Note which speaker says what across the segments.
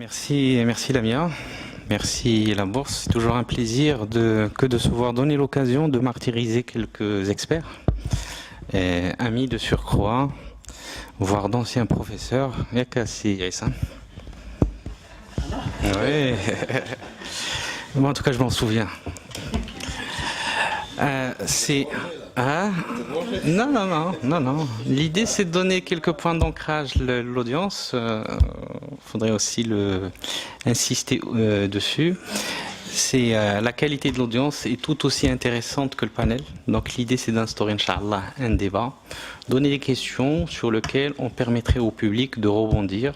Speaker 1: Merci Lamia, merci la Bourse. C'est toujours un plaisir de se voir donner l'occasion de martyriser quelques experts, et amis de surcroît, voire d'anciens professeurs. Yakassi, Issa. Oui. Moi, en tout cas, je m'en souviens. Non. L'idée, c'est de donner quelques points d'ancrage à l'audience. Faudrait aussi insister dessus. C'est la qualité de l'audience est tout aussi intéressante que le panel. Donc l'idée, c'est d'instaurer, Inch'Allah, un débat, donner des questions sur lesquelles on permettrait au public de rebondir.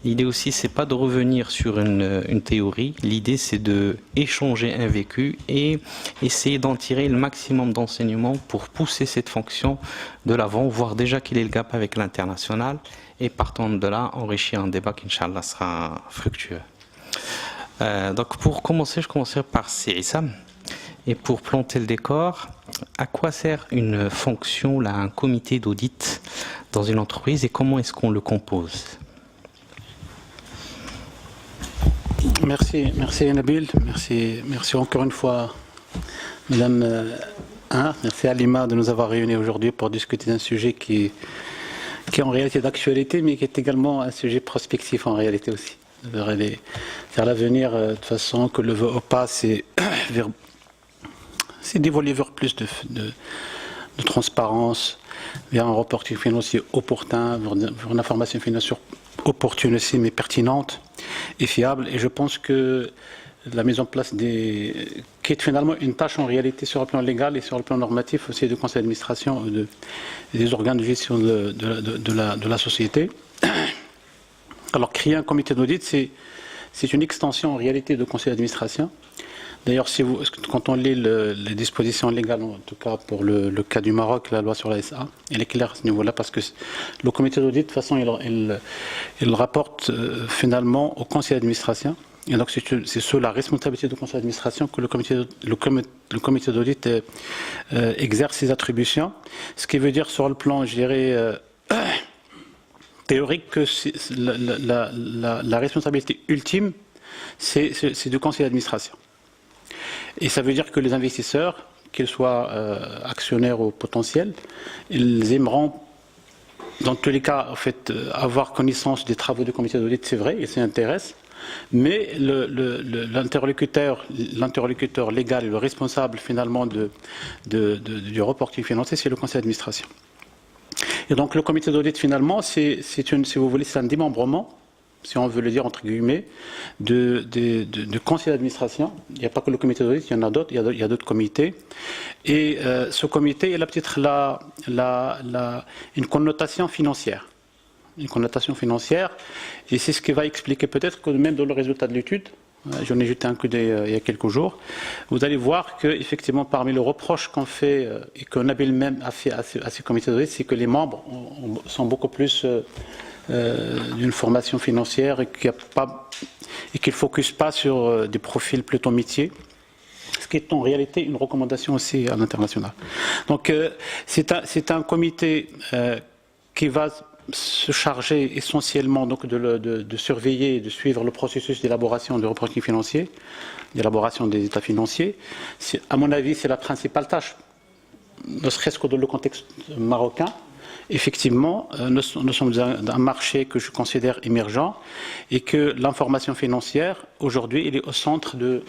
Speaker 1: L'idée aussi, c'est pas de revenir sur une théorie. L'idée, c'est de échanger un vécu et essayer d'en tirer le maximum d'enseignements pour pousser cette fonction de l'avant, voir déjà quel est le gap avec l'international et partant de là, enrichir un débat qui, Inch'Allah, sera fructueux. Donc pour commencer, je commencerai par Issam. Et pour planter le décor, à quoi sert une fonction, là, un comité d'audit dans une entreprise et comment est-ce qu'on le compose?
Speaker 2: Merci Nabil, merci encore une fois Madame merci Alima de nous avoir réunis aujourd'hui pour discuter d'un sujet qui est en réalité d'actualité mais qui est également un sujet prospectif en réalité aussi. Vers l'avenir, de toute façon, que le veut ou pas, c'est d'évoluer vers plus de transparence, vers un reporting financier opportun, vers une information financière opportune aussi, mais pertinente et fiable. Et je pense que la mise en place qui est finalement une tâche en réalité sur le plan légal et sur le plan normatif aussi du conseil d'administration et des organes de gestion de la société. Alors, créer un comité d'audit, c'est une extension en réalité du conseil d'administration. D'ailleurs, quand on lit les dispositions légales, en tout cas pour le cas du Maroc, la loi sur la SA, elle est claire à ce niveau-là parce que le comité d'audit, de toute façon, il rapporte finalement au conseil d'administration. Et donc, c'est sous la responsabilité du conseil d'administration que le comité d'audit exerce ses attributions. Ce qui veut dire, sur le plan, je dirais, théorique, que la responsabilité ultime, c'est du conseil d'administration. Et ça veut dire que les investisseurs, qu'ils soient actionnaires ou potentiels, ils aimeront, dans tous les cas, en fait, avoir connaissance des travaux du comité d'audit, c'est vrai, ils s'y intéressent, mais l'interlocuteur légal et le responsable finalement du reporting financier, c'est le conseil d'administration. Et donc le comité d'audit finalement, si vous voulez, c'est un démembrement, si on veut le dire entre guillemets, de conseil d'administration. Il n'y a pas que le comité d'audit, il y en a d'autres, il y a d'autres comités. Et ce comité, il a peut-être une connotation financière. Une connotation financière, et c'est ce qui va expliquer peut-être que même dans le résultat de l'étude, j'en ai jeté un coup d'œil il y a quelques jours, vous allez voir qu'effectivement parmi les reproches qu'on fait et que Nabil même a fait à ces comités d'audit, c'est que les membres sont beaucoup plus d'une formation financière et qu'ils ne focusent pas sur des profils plutôt métiers, ce qui est en réalité une recommandation aussi à l'international. Donc c'est un comité qui va se charger essentiellement donc de surveiller et de suivre le processus d'élaboration du reporting financier, d'élaboration des états financiers. À mon avis, c'est la principale tâche, ne serait-ce que dans le contexte marocain. Effectivement, nous sommes dans un marché que je considère émergent et que l'information financière, aujourd'hui, elle est au centre de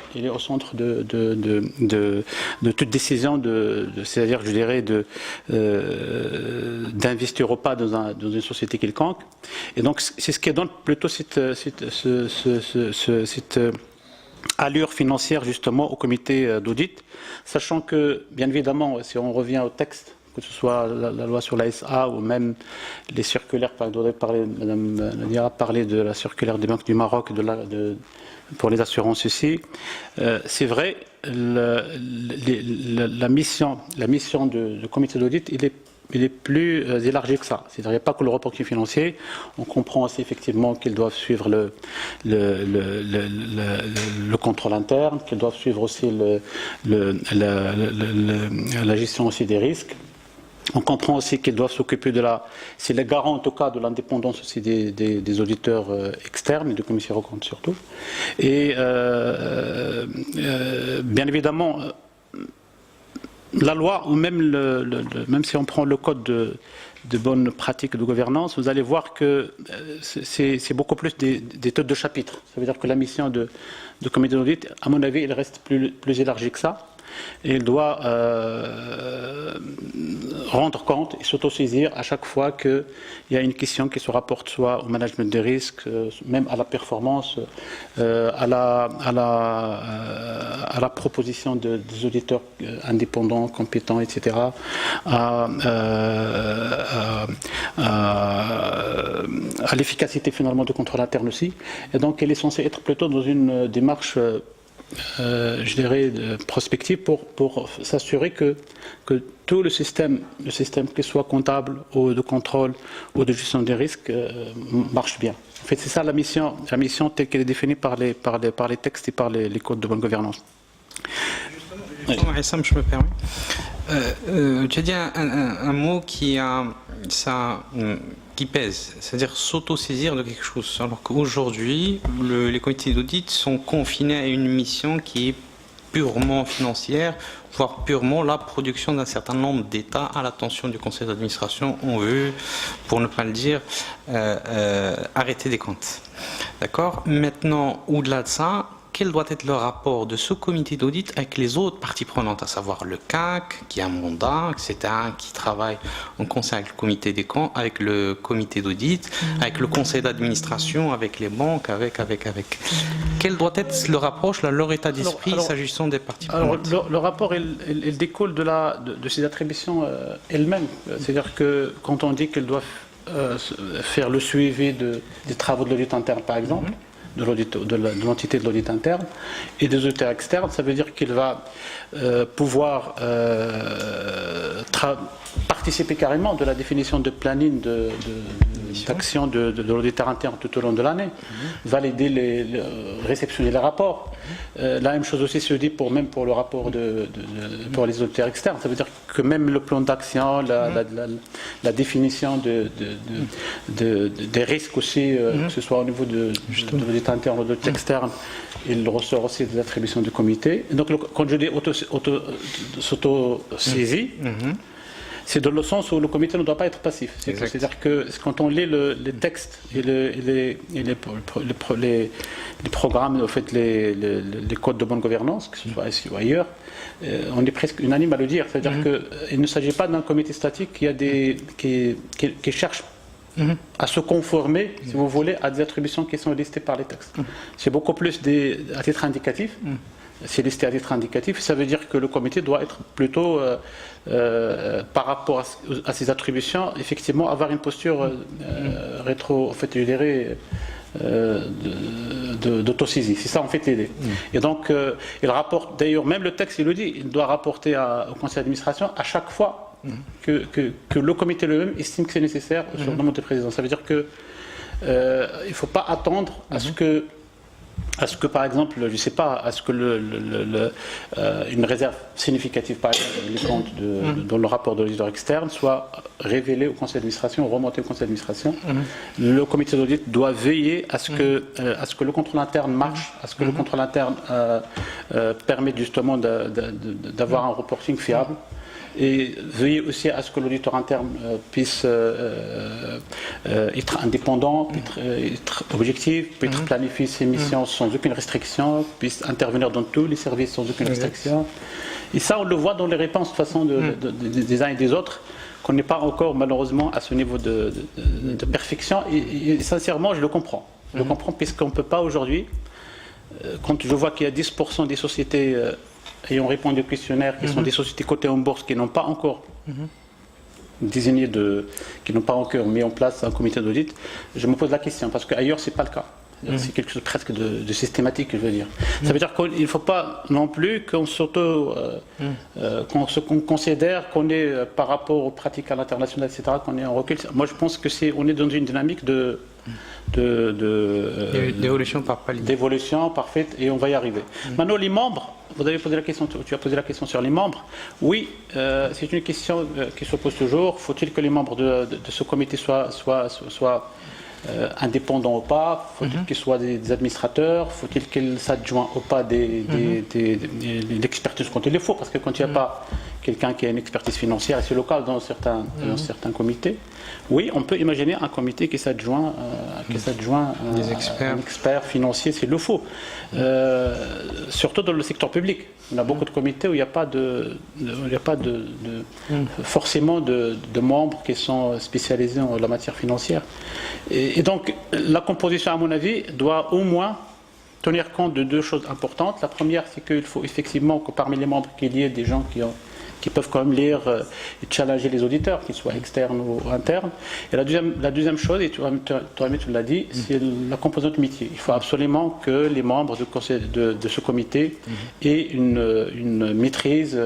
Speaker 2: toute décision, c'est-à-dire, je dirais, d'investir ou pas dans une société quelconque. Et donc, c'est ce qui donne plutôt cette allure financière, justement, au comité d'audit, sachant que, bien évidemment, si on revient au texte, que ce soit la loi sur la SA ou même les circulaires, Madame Nadia a parlé de la circulaire des banques du Maroc pour les assurances ici. C'est vrai, la mission du comité d'audit, il est plus élargi que ça. C'est-à-dire qu'il n'y a pas que le reporting financier. On comprend aussi effectivement qu'ils doivent suivre le contrôle interne, qu'ils doivent suivre aussi la gestion aussi des risques. On comprend aussi qu'ils doivent s'occuper c'est les garants en tout cas de l'indépendance aussi des auditeurs externes et des commissaires aux comptes surtout. Et bien évidemment, la loi, ou même, même si on prend le code de bonnes pratiques de gouvernance, vous allez voir que c'est beaucoup plus des têtes de chapitre. Ça veut dire que la mission de comité d'audit, à mon avis, elle reste plus élargie que ça. Et il doit rendre compte et s'autosaisir à chaque fois qu'il y a une question qui se rapporte soit au management des risques, même à la performance, à la proposition des auditeurs indépendants, compétents, etc., à l'efficacité finalement du contrôle interne aussi. Et donc elle est censée être plutôt dans une démarche je dirais, prospective pour s'assurer que tout le système, qu'il soit comptable ou de contrôle ou de gestion des risques, marche bien. En fait, c'est ça la mission telle qu'elle est définie par les textes et par les codes de bonne gouvernance.
Speaker 1: Justement, Essam, je me permets. Tu as dit un mot qui pèse, c'est-à-dire s'auto-saisir de quelque chose. Alors qu'aujourd'hui, les comités d'audit sont confinés à une mission qui est purement financière, voire purement la production d'un certain nombre d'états à l'attention du conseil d'administration. On veut, pour ne pas le dire, arrêter des comptes. D'accord ? Maintenant, au-delà de ça, quel doit être le rapport de ce comité d'audit avec les autres parties prenantes, à savoir le CAC, qui a un mandat, etc., qui travaille en conseil avec le comité des comptes, avec le comité d'audit, avec le conseil d'administration, avec les banques, avec. Quel doit être le rapproche, leur état d'esprit s'agissant des parties prenantes?
Speaker 2: Alors, le rapport, il découle de ces attributions elles-mêmes. C'est-à-dire que quand on dit qu'elles doivent faire le suivi des travaux de l'audit interne, par exemple, de l'entité de l'audit interne et des auditeurs externes, ça veut dire qu'il va pouvoir participer carrément de la définition de planning d'action de l'auditeur interne tout au long de l'année, valider réceptionner les rapports. La même chose aussi se dit même pour le rapport pour les auditeurs externes. Ça veut dire que même le plan d'action, la définition des risques aussi, que ce soit au niveau de l'audit interne ou de l'audit externe, il ressort aussi des attributions du comité. Et donc quand je dis s'auto-saisie, c'est dans le sens où le comité ne doit pas être passif. C'est-à-dire que quand on lit les textes et les programmes, en fait, les codes de bonne gouvernance, que ce soit ici ou ailleurs, on est presque unanime à le dire. C'est-à-dire qu'il ne s'agit pas d'un comité statique qui cherche à se conformer, si vous voulez, à des attributions qui sont listées par les textes. C'est beaucoup plus à titre indicatif. C'est listé à titre indicatif, ça veut dire que le comité doit être plutôt, par rapport à ses attributions, effectivement avoir une posture en fait, je dirais, d'autosaisie. C'est ça en fait l'idée. Et donc, il rapporte, d'ailleurs, même le texte, il le dit, il doit rapporter au conseil d'administration à chaque fois que le comité lui-même estime que c'est nécessaire sur le nombre de présidents. Ça veut dire que il ne faut pas attendre à ce que, par exemple, je ne sais pas, à ce que une réserve significative, par exemple, les comptes dans le rapport de l'auditeur externe, soit révélée au conseil d'administration, remontée au conseil d'administration. Le comité d'audit doit veiller à ce que le contrôle interne marche, à ce que le contrôle interne permette justement d'avoir un reporting fiable. Et veiller aussi à ce que l'auditeur interne puisse être indépendant, être objectif, puisse planifier ses missions sans aucune restriction, puisse intervenir dans tous les services sans aucune restriction. Et ça, on le voit dans les réponses de façon des uns et des autres, qu'on n'est pas encore malheureusement à ce niveau de perfection. Et sincèrement, je le comprends. Je le comprends puisqu'on ne peut pas aujourd'hui, quand je vois qu'il y a 10% des sociétés ayant répondu au questionnaire, qui sont des sociétés cotées en bourse qui n'ont pas encore désigné qui n'ont pas encore mis en place un comité d'audit, je me pose la question, parce qu'ailleurs, ce n'est pas le cas. C'est quelque chose presque de systématique, je veux dire. Ça veut dire qu'il ne faut pas non plus qu'on considère qu'on est, par rapport aux pratiques à l'international, etc., qu'on est en recul. Moi, je pense qu'on est dans une dynamique d'évolution
Speaker 1: par palier.
Speaker 2: D'évolution parfaite, et on va y arriver. Maintenant, les membres, vous avez posé la question, tu as posé la question sur les membres. Oui, c'est une question qui se pose toujours. Faut-il que les membres de ce comité soient indépendants ou pas? Faut-il qu'ils soient des administrateurs? Faut-il qu'ils s'adjoignent ou pas l'expertise quand il le faut? Parce que quand il n'y a pas quelqu'un qui a une expertise financière, et c'est le cas dans certains comités, oui, on peut imaginer un comité qui s'adjoint un expert financier s'il le faut. Surtout dans le secteur public. On a beaucoup de comités où il n'y a pas forcément de membres qui sont spécialisés en la matière financière. Et donc, la composition, à mon avis, doit au moins tenir compte de deux choses importantes. La première, c'est qu'il faut effectivement que parmi les membres qu'il y ait des gens qui peuvent quand même lire et challenger les auditeurs, qu'ils soient externes ou internes. Et la deuxième chose, et toi-même tu l'as dit, c'est la composante métier. Il faut absolument que les membres de ce comité aient une maîtrise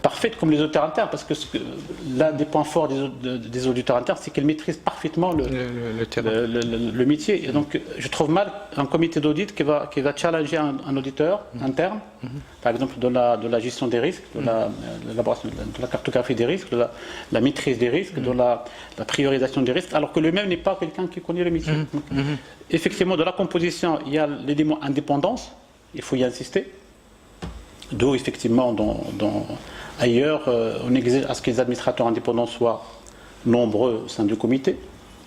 Speaker 2: parfaite comme les auditeurs internes, parce que l'un des points forts des auditeurs internes, c'est qu'ils maîtrisent parfaitement le métier. Et donc, je trouve mal un comité d'audit qui va challenger un auditeur interne, par exemple de la gestion des risques, de la cartographie des risques, de la maîtrise des risques, de la priorisation des risques, alors que lui-même n'est pas quelqu'un qui connaît le métier. Donc, effectivement, de la composition, il y a l'élément indépendance, il faut y insister. D'où, effectivement, ailleurs, on exige à ce que les administrateurs indépendants soient nombreux au sein du comité.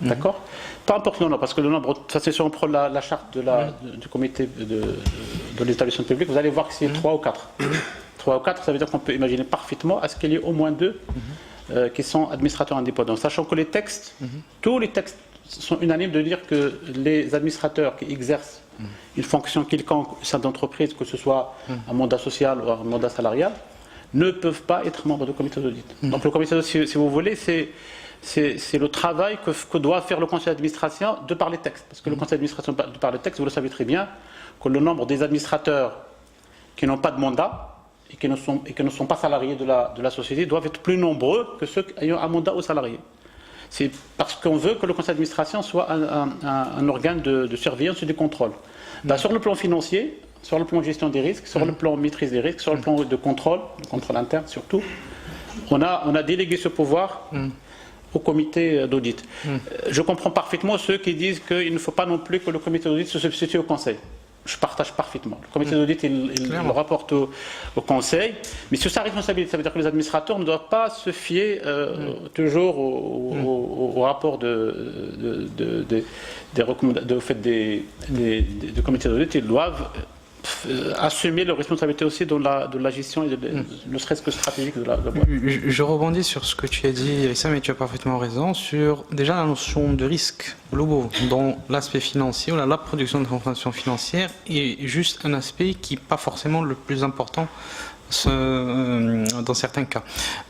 Speaker 2: D'accord? Peu importe le nombre, parce que le nombre, ça c'est si on prend la charte du comité de l'établissement public, vous allez voir que c'est 3 ou 4. 3 ou 4, ça veut dire qu'on peut imaginer parfaitement à ce qu'il y ait au moins 2 qui sont administrateurs indépendants. Sachant que les textes, tous les textes sont unanimes de dire que les administrateurs qui exercent une fonction quelconque au sein d'entreprise, que ce soit un mandat social ou un mandat salarial, ne peuvent pas être membres du comité d'audit. Donc le comité d'audit, si vous voulez, c'est le travail que doit faire le conseil d'administration de par les textes. Parce que le conseil d'administration, de par les textes, vous le savez très bien, que le nombre des administrateurs qui n'ont pas de mandat et qui ne sont pas salariés de la société doivent être plus nombreux que ceux ayant un mandat aux salariés. C'est parce qu'on veut que le conseil d'administration soit un organe de surveillance et de contrôle. Sur le plan financier, sur le plan de gestion des risques, sur le plan de maîtrise des risques, sur le plan de contrôle interne surtout, on a délégué ce pouvoir au comité d'audit. Je comprends parfaitement ceux qui disent qu'il ne faut pas non plus que le comité d'audit se substitue au conseil. Je partage parfaitement. Le comité d'audit, il le rapporte au conseil, mais sur sa responsabilité, ça veut dire que les administrateurs ne doivent pas se fier toujours au rapport du comité d'audit. Ils doivent assumer leurs responsabilités aussi dans la gestion, ne serait-ce que stratégique de la boîte.
Speaker 1: Je rebondis sur ce que tu as dit, Issa, mais tu as parfaitement raison, sur déjà la notion de risque globaux dans l'aspect financier, ou la production d'informations financières est juste un aspect qui n'est pas forcément le plus important dans certains cas.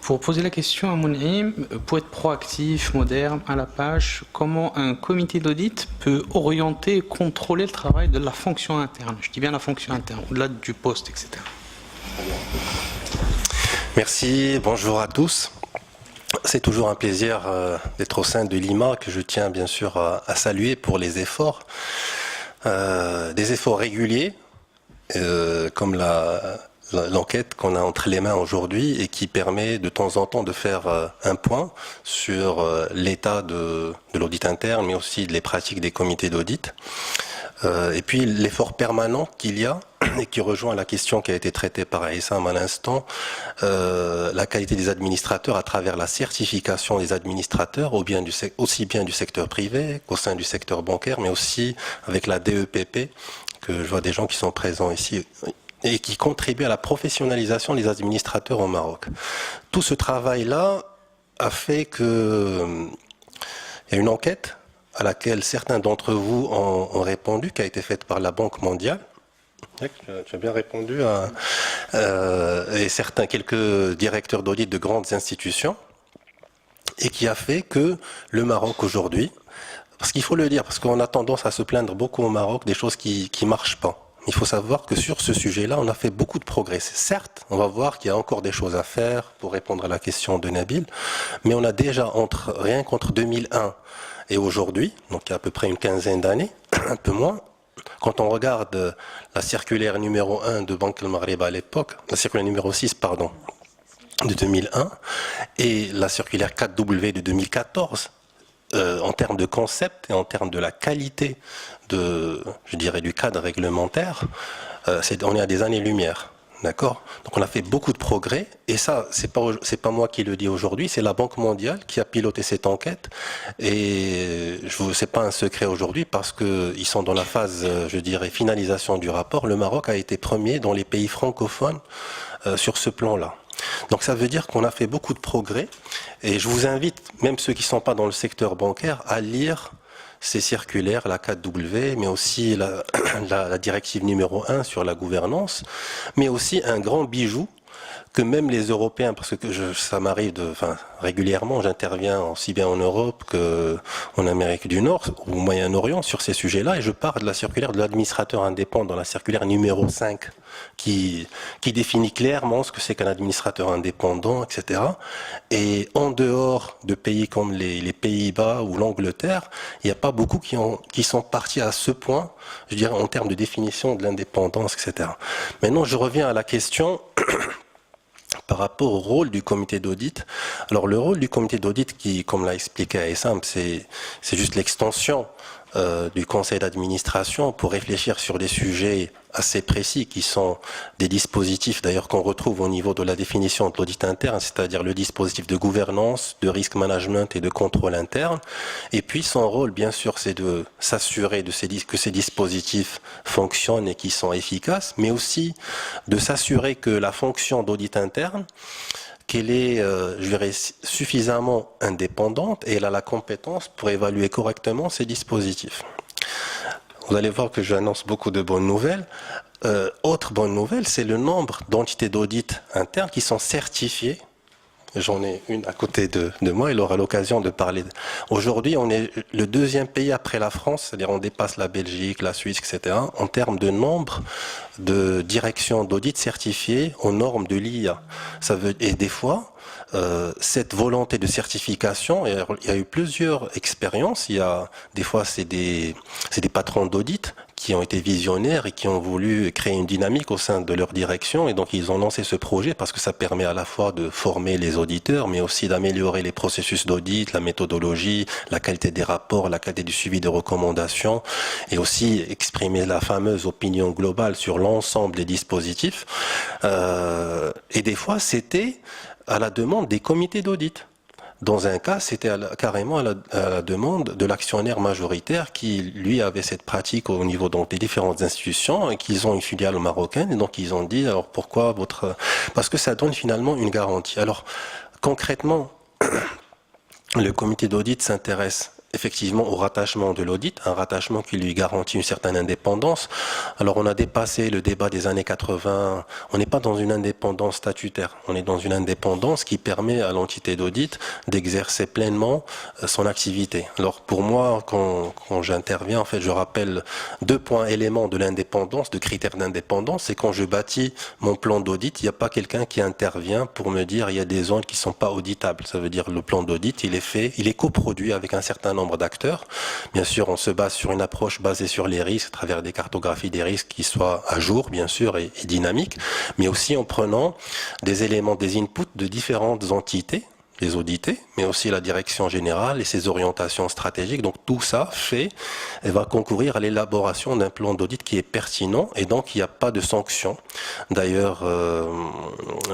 Speaker 1: Pour poser la question à Mounaïm, pour être proactif, moderne, à la page, comment un comité d'audit peut orienter et contrôler le travail de la fonction interne? Je dis bien la fonction interne, au-delà du poste, etc.
Speaker 3: Merci, bonjour à tous. C'est toujours un plaisir d'être au sein de l'IMA, que je tiens bien sûr à saluer pour les efforts. Des efforts réguliers, comme l'enquête qu'on a entre les mains aujourd'hui et qui permet de temps en temps de faire un point sur l'état de l'audit interne, mais aussi les pratiques des comités d'audit. Et puis l'effort permanent qu'il y a et qui rejoint la question qui a été traitée par Issam à l'instant, la qualité des administrateurs à travers la certification des administrateurs, aussi bien du secteur privé qu'au sein du secteur bancaire, mais aussi avec la DEPP, que je vois des gens qui sont présents ici, et qui contribue à la professionnalisation des administrateurs au Maroc. Tout ce travail-là a fait que il y a une enquête à laquelle certains d'entre vous ont répondu, qui a été faite par la Banque mondiale. Tu as bien répondu et quelques directeurs d'audit de grandes institutions, et qui a fait que le Maroc aujourd'hui, parce qu'il faut le dire, parce qu'on a tendance à se plaindre beaucoup au Maroc des choses qui marchent pas. Il faut savoir que sur ce sujet-là, on a fait beaucoup de progrès. Certes, on va voir qu'il y a encore des choses à faire pour répondre à la question de Nabil, mais on a déjà, rien qu'entre 2001 et aujourd'hui, donc il y a à peu près une quinzaine d'années, un peu moins, Quand on regarde la circulaire numéro 1 de Banque El Maghreb à l'époque, la circulaire numéro 6, pardon, de 2001, et la circulaire 4W de 2014, en termes de concept et en termes de la qualité je dirais, du cadre réglementaire, on est à des années-lumière. D'accord? Donc on a fait beaucoup de progrès, et ça, c'est pas moi qui le dis aujourd'hui, c'est la Banque mondiale qui a piloté cette enquête, et c'est pas un secret aujourd'hui parce que ils sont dans la phase, je dirais, finalisation du rapport. Le Maroc a été premier dans les pays francophones sur ce plan-là. Donc ça veut dire qu'on a fait beaucoup de progrès, et je vous invite, même ceux qui ne sont pas dans le secteur bancaire, à lire ces circulaires, la 4W, mais aussi la directive numéro 1 sur la gouvernance, mais aussi un grand bijou que même les Européens, parce que ça m'arrive régulièrement, j'interviens aussi bien en Europe qu'en Amérique du Nord ou au Moyen-Orient sur ces sujets-là, et je parle de la circulaire de l'administrateur indépendant, la circulaire numéro 5, qui définit clairement ce que c'est qu'un administrateur indépendant, etc. Et en dehors de pays comme les Pays-Bas ou l'Angleterre, il n'y a pas beaucoup qui sont partis à ce point, je dirais, en termes de définition de l'indépendance, etc. Maintenant, je reviens à la question par rapport au rôle du comité d'audit. Alors le rôle du comité d'audit, qui, comme l'a expliqué Aïssam, c'est juste l'extension du conseil d'administration pour réfléchir sur des sujets assez précis qui sont des dispositifs d'ailleurs qu'on retrouve au niveau de la définition de l'audit interne, c'est-à-dire le dispositif de gouvernance, de risk management et de contrôle interne. Et puis son rôle, bien sûr, c'est de s'assurer que ces dispositifs fonctionnent et qu'ils sont efficaces, mais aussi de s'assurer que la fonction d'audit interne, qu'elle est, je dirais, suffisamment indépendante et elle a la compétence pour évaluer correctement ces dispositifs. Vous allez voir que j'annonce beaucoup de bonnes nouvelles. Autre bonne nouvelle, c'est le nombre d'entités d'audit internes qui sont certifiées. J'en ai une à côté de moi, elle aura l'occasion de parler. Aujourd'hui, on est le deuxième pays après la France, c'est-à-dire on dépasse la Belgique, la Suisse, etc., en termes de nombre de directions d'audit certifiées aux normes de l'IA. Et des fois, cette volonté de certification, il y a eu plusieurs expériences. Des fois, c'est des patrons d'audit qui ont été visionnaires et qui ont voulu créer une dynamique au sein de leur direction, et donc ils ont lancé ce projet parce que ça permet à la fois de former les auditeurs, mais aussi d'améliorer les processus d'audit, la méthodologie, la qualité des rapports, la qualité du suivi de recommandations, et aussi exprimer la fameuse opinion globale sur l'ensemble des dispositifs. Et des fois, c'était à la demande des comités d'audit. Dans un cas, c'était carrément à la demande de l'actionnaire majoritaire qui, lui, avait cette pratique au niveau donc, des différentes institutions et qu'ils ont une filiale marocaine. Et donc, ils ont dit, alors pourquoi Parce que ça donne finalement une garantie. Alors, concrètement, le comité d'audit s'intéresse effectivement au rattachement de l'audit, un rattachement qui lui garantit une certaine indépendance. Alors on a dépassé le débat des années 80, on n'est pas dans une indépendance statutaire, on est dans une indépendance qui permet à l'entité d'audit d'exercer pleinement son activité. Alors pour moi, quand j'interviens, en fait, je rappelle deux éléments de l'indépendance, de critères d'indépendance, c'est quand je bâtis mon plan d'audit, il n'y a pas quelqu'un qui intervient pour me dire il y a des zones qui ne sont pas auditables. Ça veut dire le plan d'audit, il est coproduit avec un certain nombre d'acteurs. Bien sûr, on se base sur une approche basée sur les risques, à travers des cartographies des risques qui soient à jour, bien sûr, et dynamiques, mais aussi en prenant des éléments, des inputs de différentes entités, les audités, mais aussi la direction générale et ses orientations stratégiques. Donc tout ça va concourir à l'élaboration d'un plan d'audit qui est pertinent, et donc il n'y a pas de sanctions. D'ailleurs,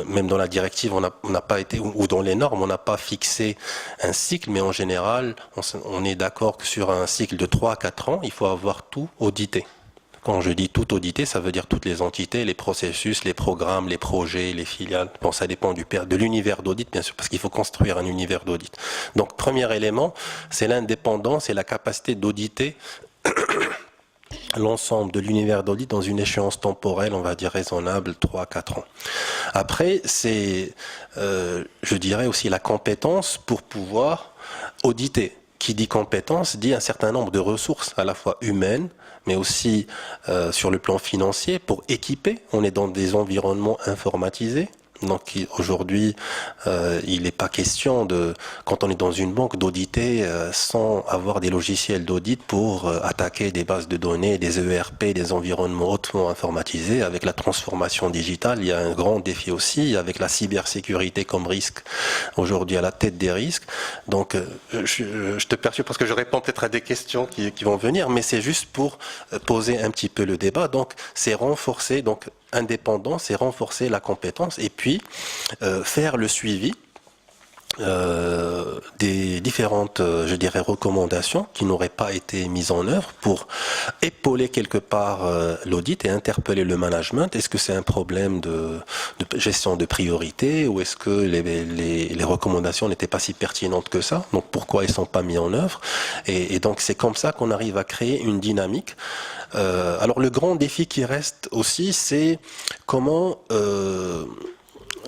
Speaker 3: même dans la directive, on n'a pas été, ou dans les normes, on n'a pas fixé un cycle, mais en général, on est d'accord que sur un cycle de 3 à 4 ans, il faut avoir tout audité. Quand je dis tout audité, ça veut dire toutes les entités, les processus, les programmes, les projets, les filiales. Bon, ça dépend de l'univers d'audit, bien sûr, parce qu'il faut construire un univers d'audit. Donc, premier élément, c'est l'indépendance et la capacité d'auditer l'ensemble de l'univers d'audit dans une échéance temporelle, on va dire raisonnable, 3 à 4 ans. Après, c'est, je dirais aussi la compétence pour pouvoir auditer. Qui dit compétence dit un certain nombre de ressources, à la fois humaines, mais aussi sur le plan financier, pour équiper. On est dans des environnements informatisés, Donc aujourd'hui, il n'est pas question de, quand on est dans une banque, d'auditer sans avoir des logiciels d'audit pour attaquer des bases de données, des ERP, des environnements hautement informatisés. Avec la transformation digitale, il y a un grand défi aussi, avec la cybersécurité comme risque aujourd'hui à la tête des risques. Donc je te perçois parce que je réponds peut-être à des questions qui vont venir, mais c'est juste pour poser un petit peu le débat. Donc c'est renforcer, donc indépendance, c'est renforcer la compétence et puis faire le suivi des différentes, je dirais, recommandations qui n'auraient pas été mises en œuvre pour épauler quelque part l'audit et interpeller le management. Est-ce que c'est un problème de gestion de priorité ou est-ce que les recommandations n'étaient pas si pertinentes que ça? Donc pourquoi ils ne sont pas mis en œuvre? Et donc c'est comme ça qu'on arrive à créer une dynamique. Alors le grand défi qui reste aussi, c'est comment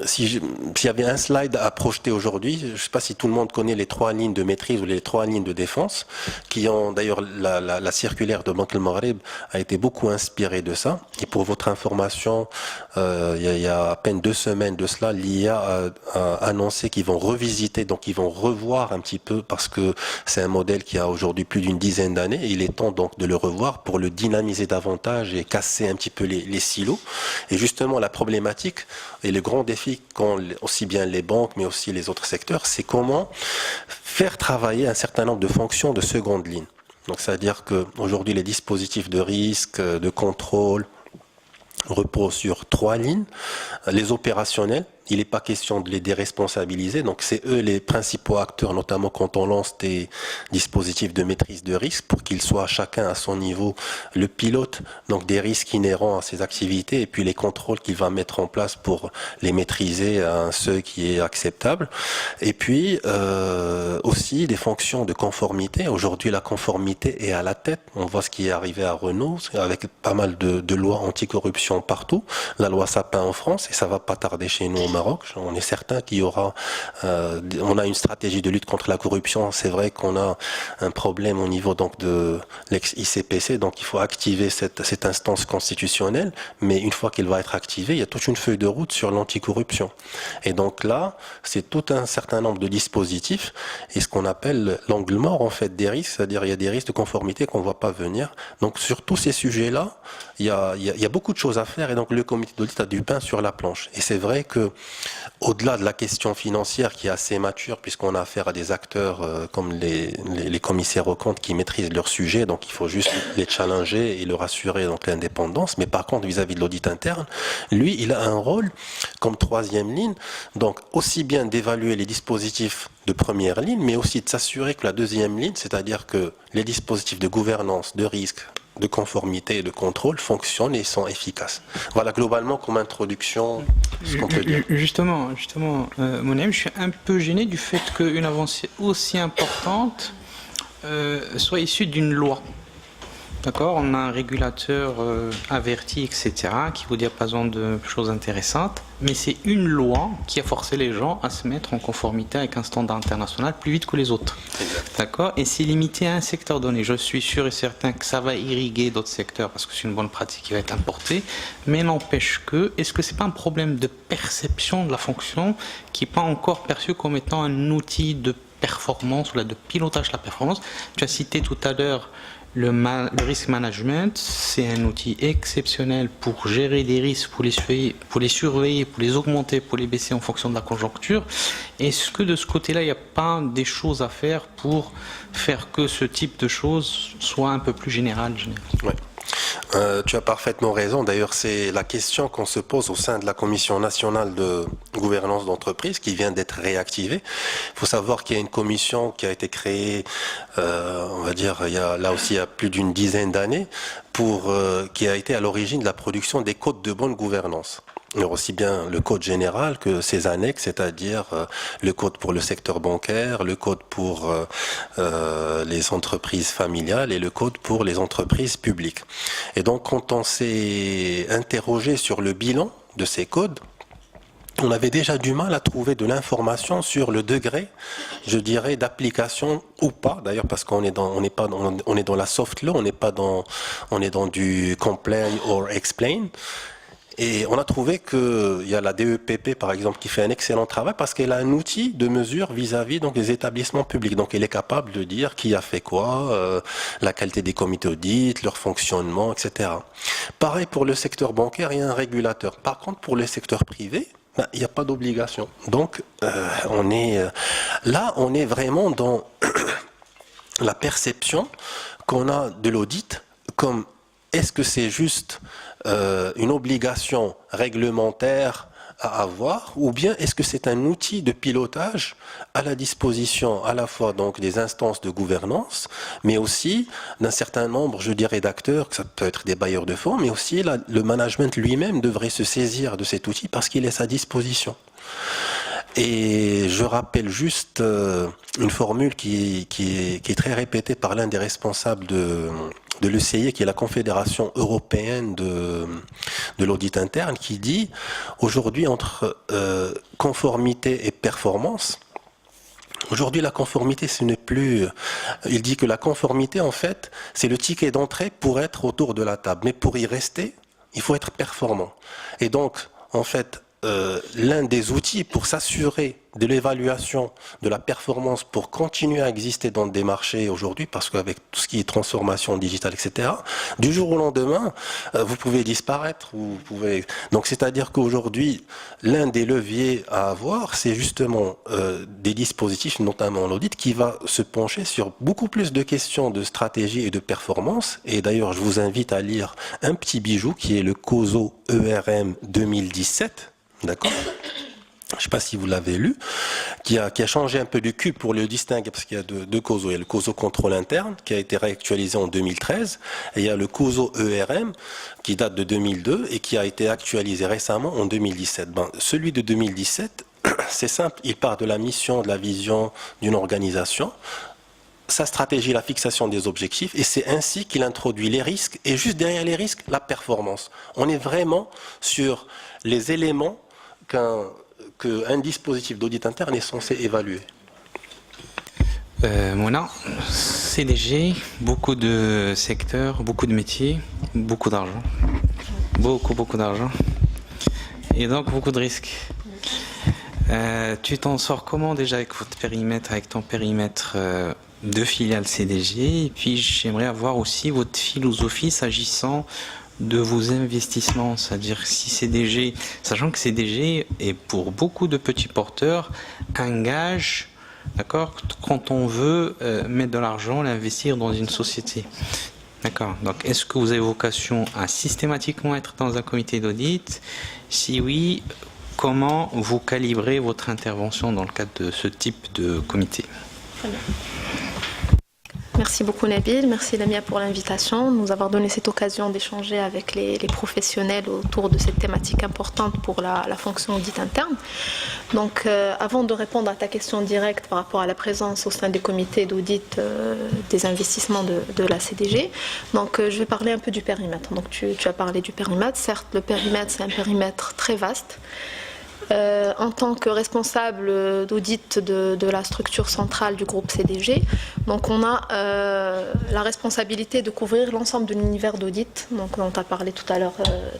Speaker 3: s'il y avait un slide à projeter aujourd'hui, je ne sais pas si tout le monde connaît les 3 lignes de maîtrise ou les 3 lignes de défense, qui ont d'ailleurs la circulaire de Banque El Maghreb a été beaucoup inspirée de ça. Et pour votre information, il y a à peine 2 semaines de cela, l'IA a annoncé qu'ils vont revisiter, donc ils vont revoir un petit peu parce que c'est un modèle qui a aujourd'hui plus d'une dizaine d'années. Et il est temps donc de le revoir pour le dynamiser davantage et casser un petit peu les silos. Et justement, la problématique et le grand défi qu'ont aussi bien les banques mais aussi les autres secteurs, c'est comment faire travailler un certain nombre de fonctions de seconde ligne. Donc c'est-à-dire qu'aujourd'hui les dispositifs de risque, de contrôle reposent sur 3 lignes. Les opérationnels, il n'est pas question de les déresponsabiliser, donc c'est eux les principaux acteurs, notamment quand on lance des dispositifs de maîtrise de risque pour qu'ils soient chacun à son niveau le pilote donc des risques inhérents à ces activités et puis les contrôles qu'il va mettre en place pour les maîtriser à ce qui est acceptable. Et puis aussi des fonctions de conformité. Aujourd'hui la conformité est à la tête, on voit ce qui est arrivé à Renault avec pas mal de lois anticorruption partout, la loi Sapin en France et ça va pas tarder chez nous au Maroc. On est certain qu'il y aura, on a une stratégie de lutte contre la corruption. C'est vrai qu'on a un problème au niveau donc de l'ex-ICPC, donc il faut activer cette instance constitutionnelle. Mais une fois qu'elle va être activée, il y a toute une feuille de route sur l'anticorruption. Et donc là, c'est tout un certain nombre de dispositifs et ce qu'on appelle l'angle mort en fait des risques, c'est-à-dire il y a des risques de conformité qu'on ne voit pas venir. Donc sur tous ces sujets-là, il y a beaucoup de choses à faire et donc le comité d'audit a du pain sur la planche. Et c'est vrai que au-delà de la question financière qui est assez mature puisqu'on a affaire à des acteurs comme les commissaires aux comptes qui maîtrisent leur sujet, donc il faut juste les challenger et leur assurer donc l'indépendance. Mais par contre vis-à-vis de l'audit interne, lui il a un rôle comme 3e ligne, donc aussi bien d'évaluer les dispositifs de première ligne, mais aussi de s'assurer que la 2e ligne, c'est-à-dire que les dispositifs de gouvernance, de risque, de conformité et de contrôle fonctionnent et sont efficaces. Voilà globalement comme introduction ce qu'on peut dire.
Speaker 1: Justement, Monem, je suis un peu gêné du fait qu'une avancée aussi importante soit issue d'une loi. D'accord, on a un régulateur averti, etc., qui vous dit pas besoin de choses intéressantes, mais c'est une loi qui a forcé les gens à se mettre en conformité avec un standard international plus vite que les autres. D'accord, et c'est limité à un secteur donné. Je suis sûr et certain que ça va irriguer d'autres secteurs parce que c'est une bonne pratique qui va être importée, mais n'empêche que, est-ce que c'est pas un problème de perception de la fonction qui n'est pas encore perçu comme étant un outil de performance ou là, de pilotage de la performance? Tu as cité tout à l'heure le risk management, c'est un outil exceptionnel pour gérer des risques, pour les surveiller, pour les augmenter, pour les baisser en fonction de la conjoncture. Est-ce que de ce côté-là, il n'y a pas des choses à faire pour faire que ce type de choses soit un peu plus général?
Speaker 3: Ouais. Tu as parfaitement raison. D'ailleurs, c'est la question qu'on se pose au sein de la Commission nationale de gouvernance d'entreprise qui vient d'être réactivée. Il faut savoir qu'il y a une commission qui a été créée, on va dire, il y a plus d'une dizaine d'années, qui a été à l'origine de la production des codes de bonne gouvernance. Alors aussi bien le code général que ses annexes, c'est-à-dire le code pour le secteur bancaire, le code pour les entreprises familiales et le code pour les entreprises publiques. Et donc quand on s'est interrogé sur le bilan de ces codes, on avait déjà du mal à trouver de l'information sur le degré, je dirais, d'application ou pas. D'ailleurs, parce qu'on est dans la soft law, on est dans du comply or explain. Et on a trouvé qu'il y a la DEPP, par exemple, qui fait un excellent travail parce qu'elle a un outil de mesure vis-à-vis donc, des établissements publics. Donc, elle est capable de dire qui a fait quoi, la qualité des comités audits, leur fonctionnement, etc. Pareil pour le secteur bancaire, il y a un régulateur. Par contre, pour le secteur privé, ben, il n'y a pas d'obligation. Donc, on est vraiment dans la perception qu'on a de l'audit comme est-ce que c'est juste une obligation réglementaire à avoir ou bien est-ce que c'est un outil de pilotage à la disposition à la fois donc des instances de gouvernance mais aussi d'un certain nombre, je dirais, d'acteurs, que ça peut être des bailleurs de fonds, mais aussi le management lui-même devrait se saisir de cet outil parce qu'il est à sa disposition. Et je rappelle juste une formule qui est très répétée par l'un des responsables de l'ECI, qui est la Confédération européenne de l'audit interne, qui dit aujourd'hui entre conformité et performance. Aujourd'hui, la conformité, ce n'est plus... Il dit que la conformité, en fait, c'est le ticket d'entrée pour être autour de la table. Mais pour y rester, il faut être performant. Et donc, en fait, l'un des outils pour s'assurer de l'évaluation de la performance pour continuer à exister dans des marchés aujourd'hui, parce qu'avec tout ce qui est transformation digitale, etc., du jour au lendemain, vous pouvez disparaître. Donc, c'est-à-dire qu'aujourd'hui, l'un des leviers à avoir, c'est justement des dispositifs, notamment l'audit, qui va se pencher sur beaucoup plus de questions de stratégie et de performance. Et d'ailleurs, je vous invite à lire un petit bijou qui est le COSO ERM 2017. D'accord ? Je ne sais pas si vous l'avez lu, qui a changé un peu du cube pour le distinguer, parce qu'il y a deux COSO. Il y a le COSO contrôle interne, qui a été réactualisé en 2013, et il y a le COSO ERM, qui date de 2002, et qui a été actualisé récemment en 2017. Celui de 2017, c'est simple, il part de la mission, de la vision d'une organisation, sa stratégie, la fixation des objectifs, et c'est ainsi qu'il introduit les risques, et juste derrière les risques, la performance. On est vraiment sur les éléments qu'un dispositif d'audit interne est censé évaluer.
Speaker 1: Mona, CDG, beaucoup de secteurs, beaucoup de métiers, beaucoup d'argent. Beaucoup d'argent. Et donc beaucoup de risques. Tu t'en sors comment déjà avec votre périmètre, avec ton périmètre de filiale CDG? Et puis j'aimerais avoir aussi votre philosophie s'agissant de vos investissements, c'est-à-dire si CDG, sachant que CDG est pour beaucoup de petits porteurs un gage, d'accord, quand on veut mettre de l'argent, l'investir dans une société. D'accord. Donc est-ce que vous avez vocation à systématiquement être dans un comité d'audit? Si oui, comment vous calibrez votre intervention dans le cadre de ce type de comité?
Speaker 4: Très bien. Merci beaucoup Nabil, merci Lamia pour l'invitation, de nous avoir donné cette occasion d'échanger avec les professionnels autour de cette thématique importante pour la fonction audit interne. Donc avant de répondre à ta question directe par rapport à la présence au sein des comités d'audit des investissements de la CDG, donc je vais parler un peu du périmètre. Donc tu as parlé du périmètre, certes le périmètre c'est un périmètre très vaste. En tant que responsable d'audit de la structure centrale du groupe CDG, donc on a la responsabilité de couvrir l'ensemble de l'univers d'audit, donc dont tu as parlé tout à l'heure,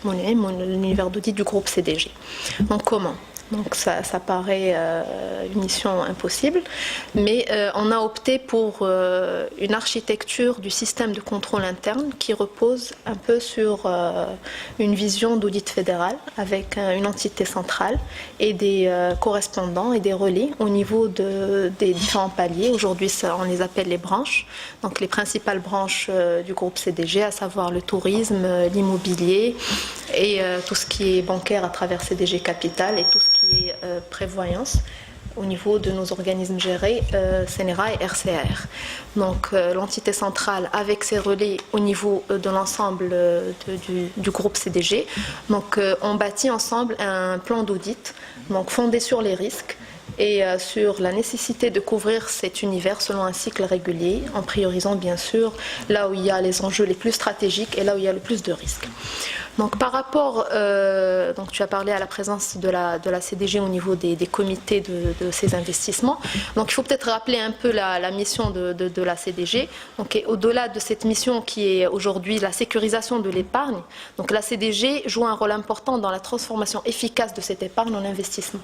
Speaker 4: l'univers d'audit du groupe CDG. Donc comment ? Donc ça paraît une mission impossible, mais on a opté pour une architecture du système de contrôle interne qui repose un peu sur une vision d'audit fédéral avec une entité centrale et des correspondants et des relais au niveau des différents paliers. Aujourd'hui, on les appelle les branches, donc les principales branches du groupe CDG, à savoir le tourisme, l'immobilier et tout ce qui est bancaire à travers CDG Capital et tout ce qui est prévoyance au niveau de nos organismes gérés, CNRA et RCR. Donc l'entité centrale avec ses relais au niveau de l'ensemble du groupe CDG. Donc on bâtit ensemble un plan d'audit donc fondé sur les risques et sur la nécessité de couvrir cet univers selon un cycle régulier, en priorisant bien sûr là où il y a les enjeux les plus stratégiques et là où il y a le plus de risques. Donc par rapport, donc tu as parlé à la présence de la CDG au niveau des comités de ces investissements. Donc il faut peut-être rappeler un peu la mission de la CDG. Donc au-delà de cette mission qui est aujourd'hui la sécurisation de l'épargne, donc la CDG joue un rôle important dans la transformation efficace de cette épargne en investissement.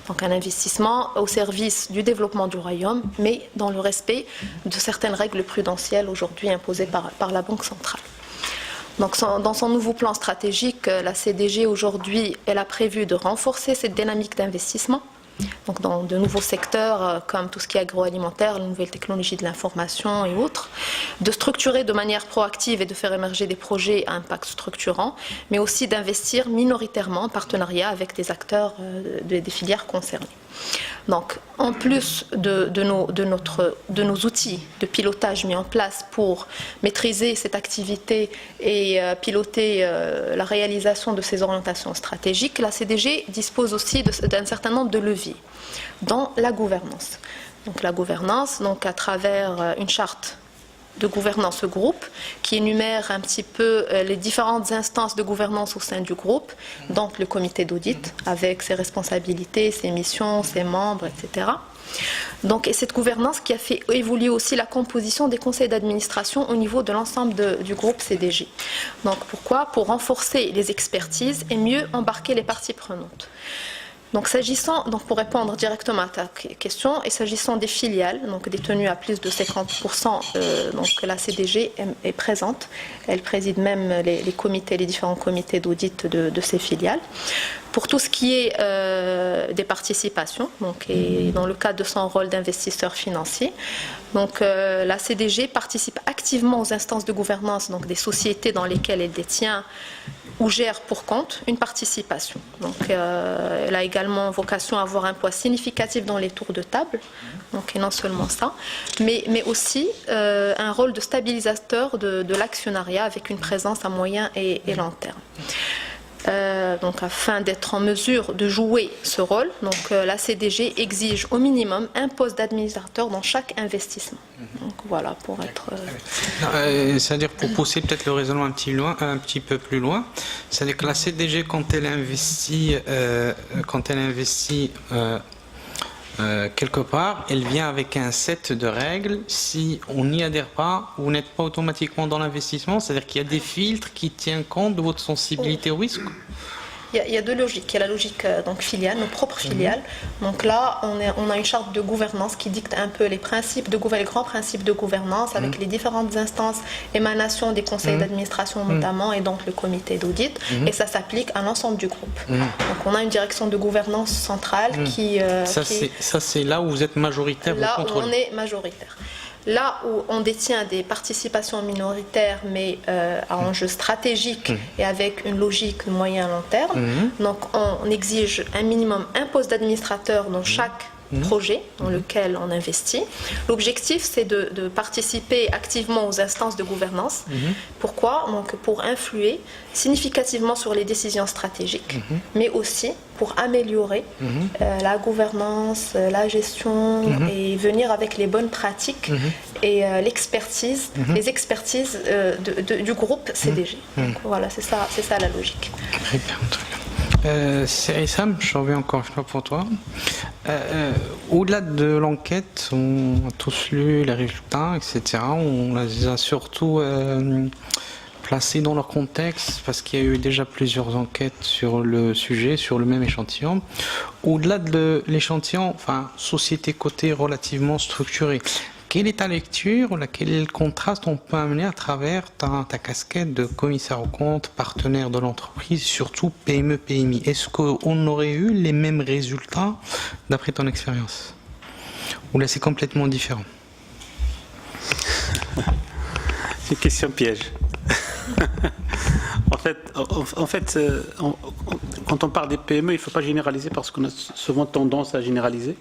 Speaker 4: Donc un investissement au service du développement du royaume, mais dans le respect de certaines règles prudentielles aujourd'hui imposées par la Banque centrale. Donc, dans son nouveau plan stratégique, la CDG aujourd'hui, elle a prévu de renforcer cette dynamique d'investissement, donc dans de nouveaux secteurs comme tout ce qui est agroalimentaire, les nouvelles technologies de l'information et autres, de structurer de manière proactive et de faire émerger des projets à impact structurant, mais aussi d'investir minoritairement en partenariat avec des acteurs des filières concernées. Donc, en plus de nos outils de pilotage mis en place pour maîtriser cette activité et piloter la réalisation de ces orientations stratégiques, la CDG dispose aussi d'un certain nombre de leviers dans la gouvernance. Donc, la gouvernance, donc, à travers une charte de gouvernance groupe qui énumère un petit peu les différentes instances de gouvernance au sein du groupe, donc le comité d'audit avec ses responsabilités, ses missions, ses membres, etc. Donc, et cette gouvernance qui a fait évoluer aussi la composition des conseils d'administration au niveau de l'ensemble du groupe CDG. Donc pourquoi? Pour renforcer les expertises et mieux embarquer les parties prenantes. Donc, pour répondre directement à ta question, et s'agissant des filiales, donc détenues à plus de 50%, donc la CDG est présente. Elle préside même les différents comités d'audit de ces filiales. Pour tout ce qui est des participations, donc, et dans le cadre de son rôle d'investisseur financier, donc, la CDG participe activement aux instances de gouvernance donc, des sociétés dans lesquelles elle détient ou gère pour compte une participation. Donc, elle a également vocation à avoir un poids significatif dans les tours de table, donc, et non seulement ça, mais aussi un rôle de stabilisateur de l'actionnariat avec une présence à moyen et long terme. Donc, afin d'être en mesure de jouer ce rôle, donc, la CDG exige au minimum un poste d'administrateur dans chaque investissement. Donc voilà, pour être...
Speaker 1: C'est-à-dire, pour pousser peut-être le raisonnement un petit peu plus loin, c'est-à-dire que la CDG, quand elle investit quelque part, elle vient avec un set de règles. Si on n'y adhère pas, vous n'êtes pas automatiquement dans l'investissement. C'est-à-dire qu'il y a des filtres qui tiennent compte de votre sensibilité au risque.
Speaker 4: Il y a deux logiques. Il y a la logique donc filiale, nos propres filiales. Donc là, on a une charte de gouvernance qui dicte un peu les grands principes de gouvernance avec les différentes instances, émanations des conseils d'administration notamment, et donc le comité d'audit. Et ça s'applique à l'ensemble du groupe. Donc on a une direction de gouvernance centrale qui...
Speaker 1: Ça, c'est là où vous êtes majoritaire.
Speaker 4: Là où on est majoritaire. Là où on détient des participations minoritaires, mais à enjeu stratégique et avec une logique de moyen à long terme, donc on exige un minimum un poste d'administrateur dans chaque projet dans lequel on investit. L'objectif, c'est de participer activement aux instances de gouvernance. Pourquoi? Donc, pour influer significativement sur les décisions stratégiques, mais aussi pour améliorer la gouvernance, la gestion et venir avec les bonnes pratiques et l'expertise, les expertises du groupe CDG. Donc, voilà, c'est ça la logique.
Speaker 1: Très bien, très bien. Sam, je reviens encore une fois pour toi. Au-delà de l'enquête, on a tous lu les résultats, etc. On les a surtout placés dans leur contexte parce qu'il y a eu déjà plusieurs enquêtes sur le sujet, sur le même échantillon. Au-delà de l'échantillon, enfin, société cotée relativement structurée. Quelle est ta lecture, quel est le contraste on peut amener à travers ta casquette de commissaire aux comptes, partenaire de l'entreprise, surtout PME-PMI? Est-ce qu'on aurait eu les mêmes résultats d'après ton expérience? Ou là c'est complètement différent?
Speaker 2: C'est une question piège. En fait, quand on parle des PME, il ne faut pas généraliser parce qu'on a souvent tendance à généraliser.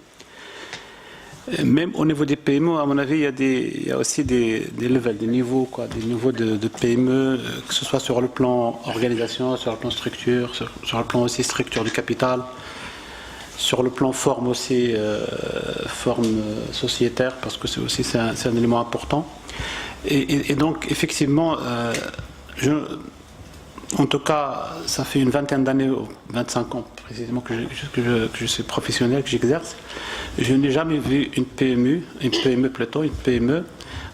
Speaker 2: Même au niveau des PME, à mon avis, il y a aussi des levels, des niveaux de PME, que ce soit sur le plan organisation, sur le plan structure, sur le plan aussi structure du capital, sur le plan forme aussi, forme sociétaire, parce que c'est un élément important. Et donc, effectivement, En tout cas, ça fait une vingtaine d'années, 25 ans précisément que je suis professionnel, que j'exerce. Je n'ai jamais vu une PME,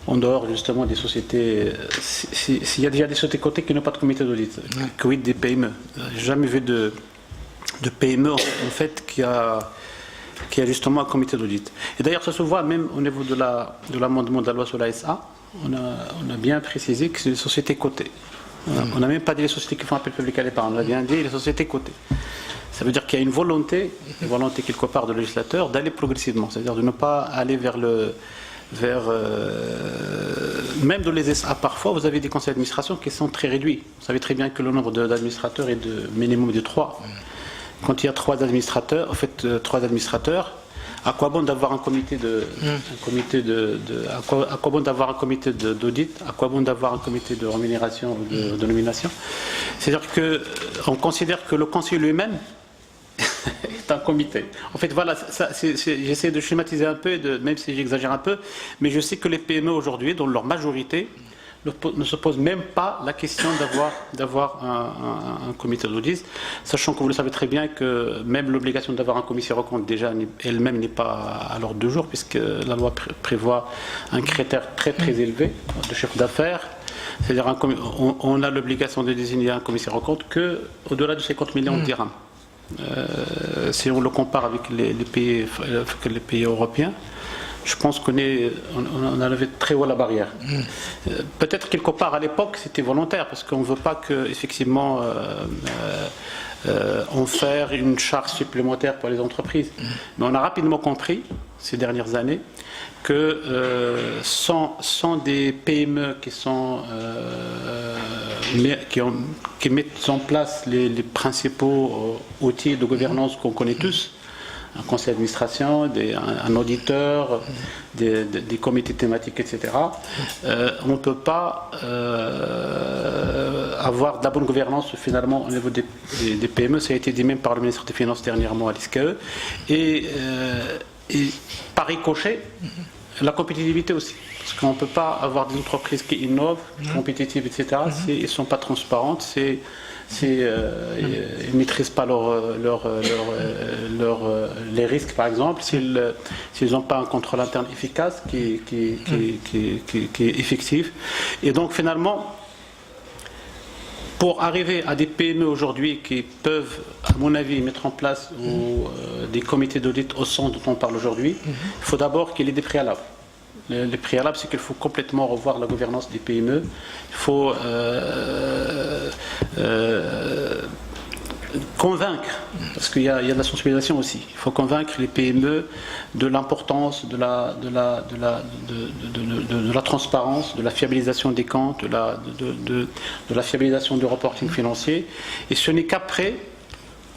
Speaker 2: en dehors justement des sociétés. S'il y a déjà des sociétés cotées qui n'ont pas de comité d'audit, quid des PME. Je n'ai jamais vu de PME en fait qui a justement un comité d'audit. Et d'ailleurs, ça se voit même au niveau de l'amendement de la loi sur la SA. On a bien précisé que c'est des sociétés cotées. On n'a même pas dit les sociétés qui font appel public à l'épargne, on a bien dit les sociétés cotées. Ça veut dire qu'il y a une volonté quelque part de législateur d'aller progressivement, c'est-à-dire de ne pas aller même dans les SA, parfois, vous avez des conseils d'administration qui sont très réduits. Vous savez très bien que le nombre d'administrateurs est de minimum de 3. Quand il y a 3 administrateurs, à quoi bon d'avoir un comité d'audit, à quoi bon d'avoir un comité de rémunération ou de nomination? C'est-à-dire qu'on considère que le conseil lui-même est un comité. En fait, voilà, j'essaie de schématiser un peu, même si j'exagère un peu, mais je sais que les PME aujourd'hui, dans leur majorité, ne se pose même pas la question d'avoir un comité d'audit, sachant que vous le savez très bien que même l'obligation d'avoir un commissaire aux comptes déjà elle-même n'est pas à l'ordre du jour, puisque la loi prévoit un critère très très élevé de chiffre d'affaires. C'est-à-dire on a l'obligation de désigner un commissaire aux comptes qu'au-delà de 50 millions de dirhams. Si on le compare avec les pays européens, je pense qu'on a levé très haut la barrière. Peut-être quelque part à l'époque c'était volontaire parce qu'on ne veut pas que effectivement on fasse une charge supplémentaire pour les entreprises. Mais on a rapidement compris ces dernières années que sans des PME qui mettent en place les principaux outils de gouvernance qu'on connaît tous, un conseil d'administration, un auditeur, des comités thématiques, etc. On ne peut pas avoir de la bonne gouvernance finalement au niveau des PME. Ça a été dit même par le ministre des Finances dernièrement à l'ISCAE. Et par ricochet, la compétitivité aussi. Parce qu'on ne peut pas avoir des entreprises qui innovent, compétitives, etc. Elles ne sont pas transparentes. Ils ne maîtrisent pas les risques, par exemple, s'ils n'ont pas un contrôle interne efficace qui est effectif. Et donc, finalement, pour arriver à des PME aujourd'hui qui peuvent, à mon avis, mettre en place des comités d'audit au sens dont on parle aujourd'hui, il faut d'abord qu'il y ait des préalables. Les préalables, c'est qu'il faut complètement revoir la gouvernance des PME. Il faut convaincre, parce qu'il y a de la sensibilisation aussi, il faut convaincre les PME de l'importance de la transparence, de la fiabilisation des comptes, de la fiabilisation du reporting financier. Et ce n'est qu'après,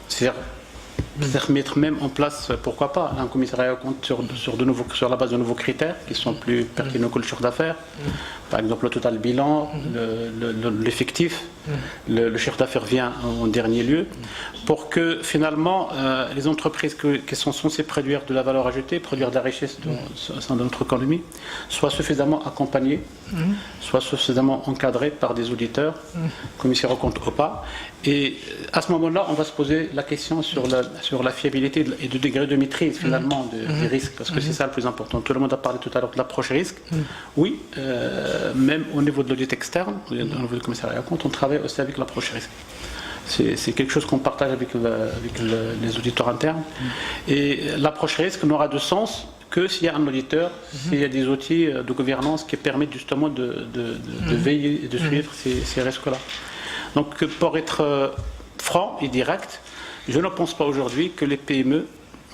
Speaker 2: c'est-à-dire mettre même en place, pourquoi pas, un commissariat aux comptes sur la base de nouveaux critères qui sont plus pertinents que le chiffre d'affaires. Par exemple, le total bilan, l'effectif, le chiffre d'affaires vient en dernier lieu, pour que finalement les entreprises qui sont censées produire de la valeur ajoutée, produire de la richesse au sein de notre économie, soient suffisamment accompagnées, soient suffisamment encadrées par des auditeurs, commissaires aux comptes ou pas. Et à ce moment-là, on va se poser la question sur la fiabilité et le degré de maîtrise finalement des risques, parce que c'est ça le plus important. Tout le monde a parlé tout à l'heure de l'approche risque. Oui, même au niveau de l'audit externe, au niveau du commissariat aux comptes, on travaille aussi avec l'approche risque. C'est quelque chose qu'on partage avec les auditeurs internes. Et l'approche risque n'aura de sens que s'il y a un auditeur, s'il y a des outils de gouvernance qui permettent justement de veiller et de suivre ces risques-là. Donc pour être franc et direct, je ne pense pas aujourd'hui que les PME,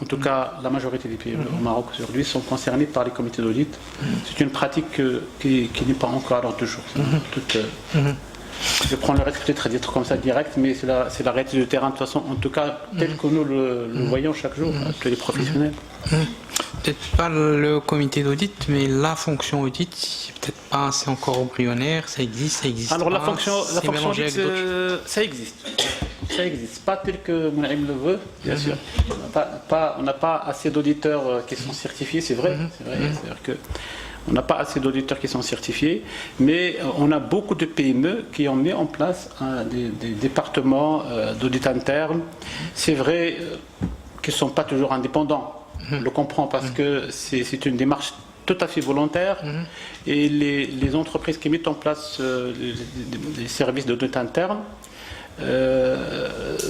Speaker 2: en tout cas la majorité des PME au Maroc aujourd'hui, sont concernés par les comités d'audit. C'est une pratique qui n'est pas encore à l'ordre du jour. Je prends le risque peut-être d'être comme ça direct, mais c'est la réalité du terrain de toute façon, en tout cas tel que nous le voyons chaque jour, que les professionnels.
Speaker 1: Peut-être pas le comité d'audit, mais la fonction audit, c'est peut-être pas assez encore embryonnaire, ça existe
Speaker 2: Alors
Speaker 1: pas,
Speaker 2: la fonction audit, ça existe. Ça existe, pas tel que Mounaïm le veut, bien sûr. On n'a pas assez d'auditeurs qui sont certifiés, c'est vrai. C'est-à-dire que On n'a pas assez d'auditeurs qui sont certifiés, mais on a beaucoup de PME qui ont mis en place des départements d'audit interne. C'est vrai qu'ils ne sont pas toujours indépendants. On le comprend parce que c'est une démarche tout à fait volontaire et les entreprises qui mettent en place les services d'audit interne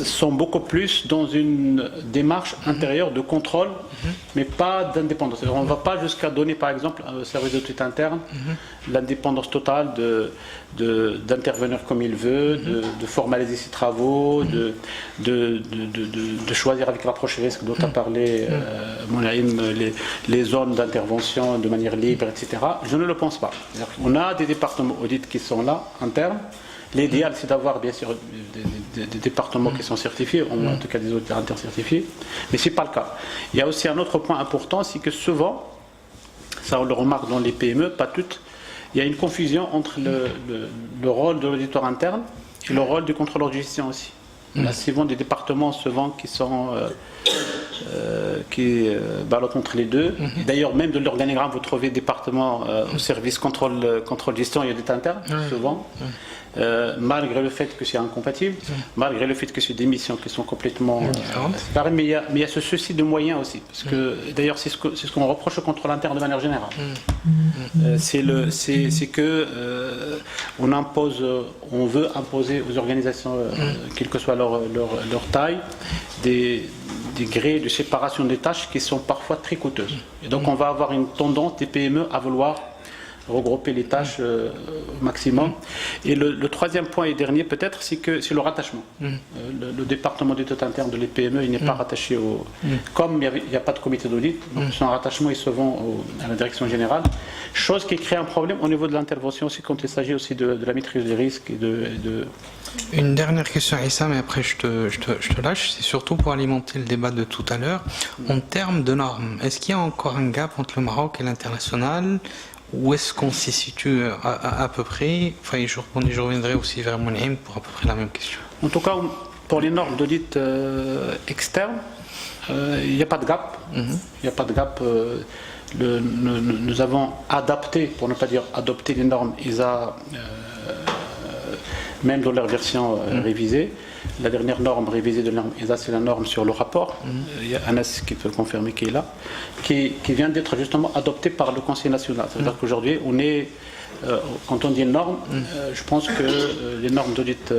Speaker 2: sont beaucoup plus dans une démarche intérieure de contrôle, mais pas d'indépendance. On ne va pas jusqu'à donner, par exemple, au service d'audit interne l'indépendance totale d'intervenir comme il veut, de formaliser ses travaux, de choisir avec l'approche risque dont a parlé Monaïm, les zones d'intervention de manière libre, etc. Je ne le pense pas. On a des départements audit qui sont là, internes. L'idéal, c'est d'avoir bien sûr des départements qui sont certifiés, en tout cas des auditeurs intercertifiés, mais ce n'est pas le cas. Il y a aussi un autre point important, c'est que souvent, ça on le remarque dans les PME, pas toutes, il y a une confusion entre le rôle de l'auditeur interne et le rôle du contrôleur de gestion aussi. Il y a souvent des départements qui sont qui ballottent entre les deux. D'ailleurs, même de l'organigramme, vous trouvez département au service contrôle gestion et audit interne, souvent. Malgré le fait que c'est incompatible, malgré le fait que c'est des missions qui sont complètement séparées, mais il y a ce souci de moyens aussi. Parce que d'ailleurs, c'est ce qu'on reproche au contrôle interne de manière générale. C'est que on veut imposer aux organisations, quelle que soit leur taille, des grilles de séparation des tâches qui sont parfois très coûteuses. Et donc on va avoir une tendance des PME à vouloir regrouper les tâches au maximum. Et le troisième point et dernier peut-être, c'est le rattachement. Le département d'audit interne de l'EPME, il n'est pas rattaché au... Comme il n'y a pas de comité d'audit, donc son rattachement est souvent à la direction générale, chose qui crée un problème au niveau de l'intervention aussi quand il s'agit aussi de la maîtrise des risques.
Speaker 1: Une dernière question Issa, mais après je te lâche, c'est surtout pour alimenter le débat de tout à l'heure. En termes de normes, est-ce qu'il y a encore un gap entre le Maroc et l'international ? Où est-ce qu'on s'y situe à peu près? Enfin, je reviendrai aussi vers Monaïm pour à peu près la même question.
Speaker 2: En tout cas, pour les normes d'audit externes, il n'y a pas de gap. Il n'y a pas de gap. Nous avons adapté, pour ne pas dire adopté, les normes ISA, même dans leur version révisée. La dernière norme révisée de la norme ISA, c'est la norme sur le rapport. Il y a Anas qui peut confirmer qui est là, qui vient d'être justement adoptée par le Conseil national. C'est-à-dire qu'aujourd'hui, on est, quand on dit norme, je pense que les normes d'audit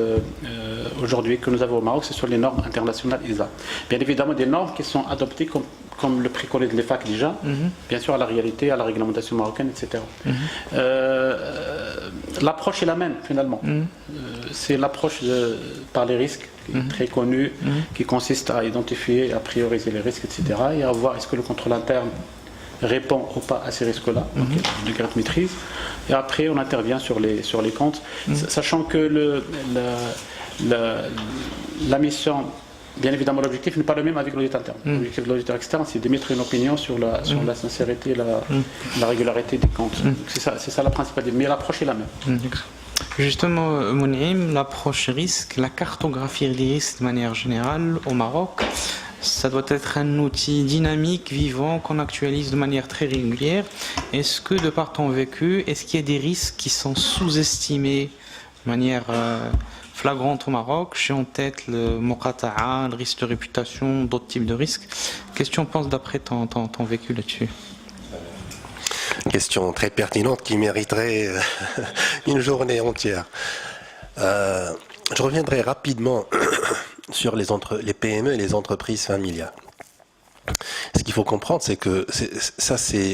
Speaker 2: aujourd'hui que nous avons au Maroc, ce sont les normes internationales ISA. Bien évidemment, des normes qui sont adoptées comme le préconise l'EFAC déjà, bien sûr à la réalité, à la réglementation marocaine, etc. L'approche est la même finalement. C'est l'approche par les risques qui est très connue, qui consiste à identifier, à prioriser les risques, etc. et à voir est-ce que le contrôle interne répond ou pas à ces risques-là, donc de grande maîtrise. Et après, on intervient sur les comptes, sachant que la mission... Bien évidemment, l'objectif n'est pas le même avec l'audit interne. L'objectif de l'auditeur externe, c'est d'émettre une opinion sur la sincérité, la régularité des comptes. C'est ça la principale. Mais l'approche est la même.
Speaker 1: Justement, Monaïm, l'approche risque, la cartographie des risques de manière générale au Maroc, ça doit être un outil dynamique, vivant, qu'on actualise de manière très régulière. Est-ce que, de par ton vécu, est-ce qu'il y a des risques qui sont sous-estimés de manière... flagrante au Maroc, j'ai en tête le Moqata'a, le risque de réputation, d'autres types de risques. Qu'est-ce que tu en penses d'après ton vécu là-dessus?
Speaker 3: Question très pertinente qui mériterait une journée entière. Je reviendrai rapidement sur les PME et les entreprises familiales. Ce qu'il faut comprendre, c'est que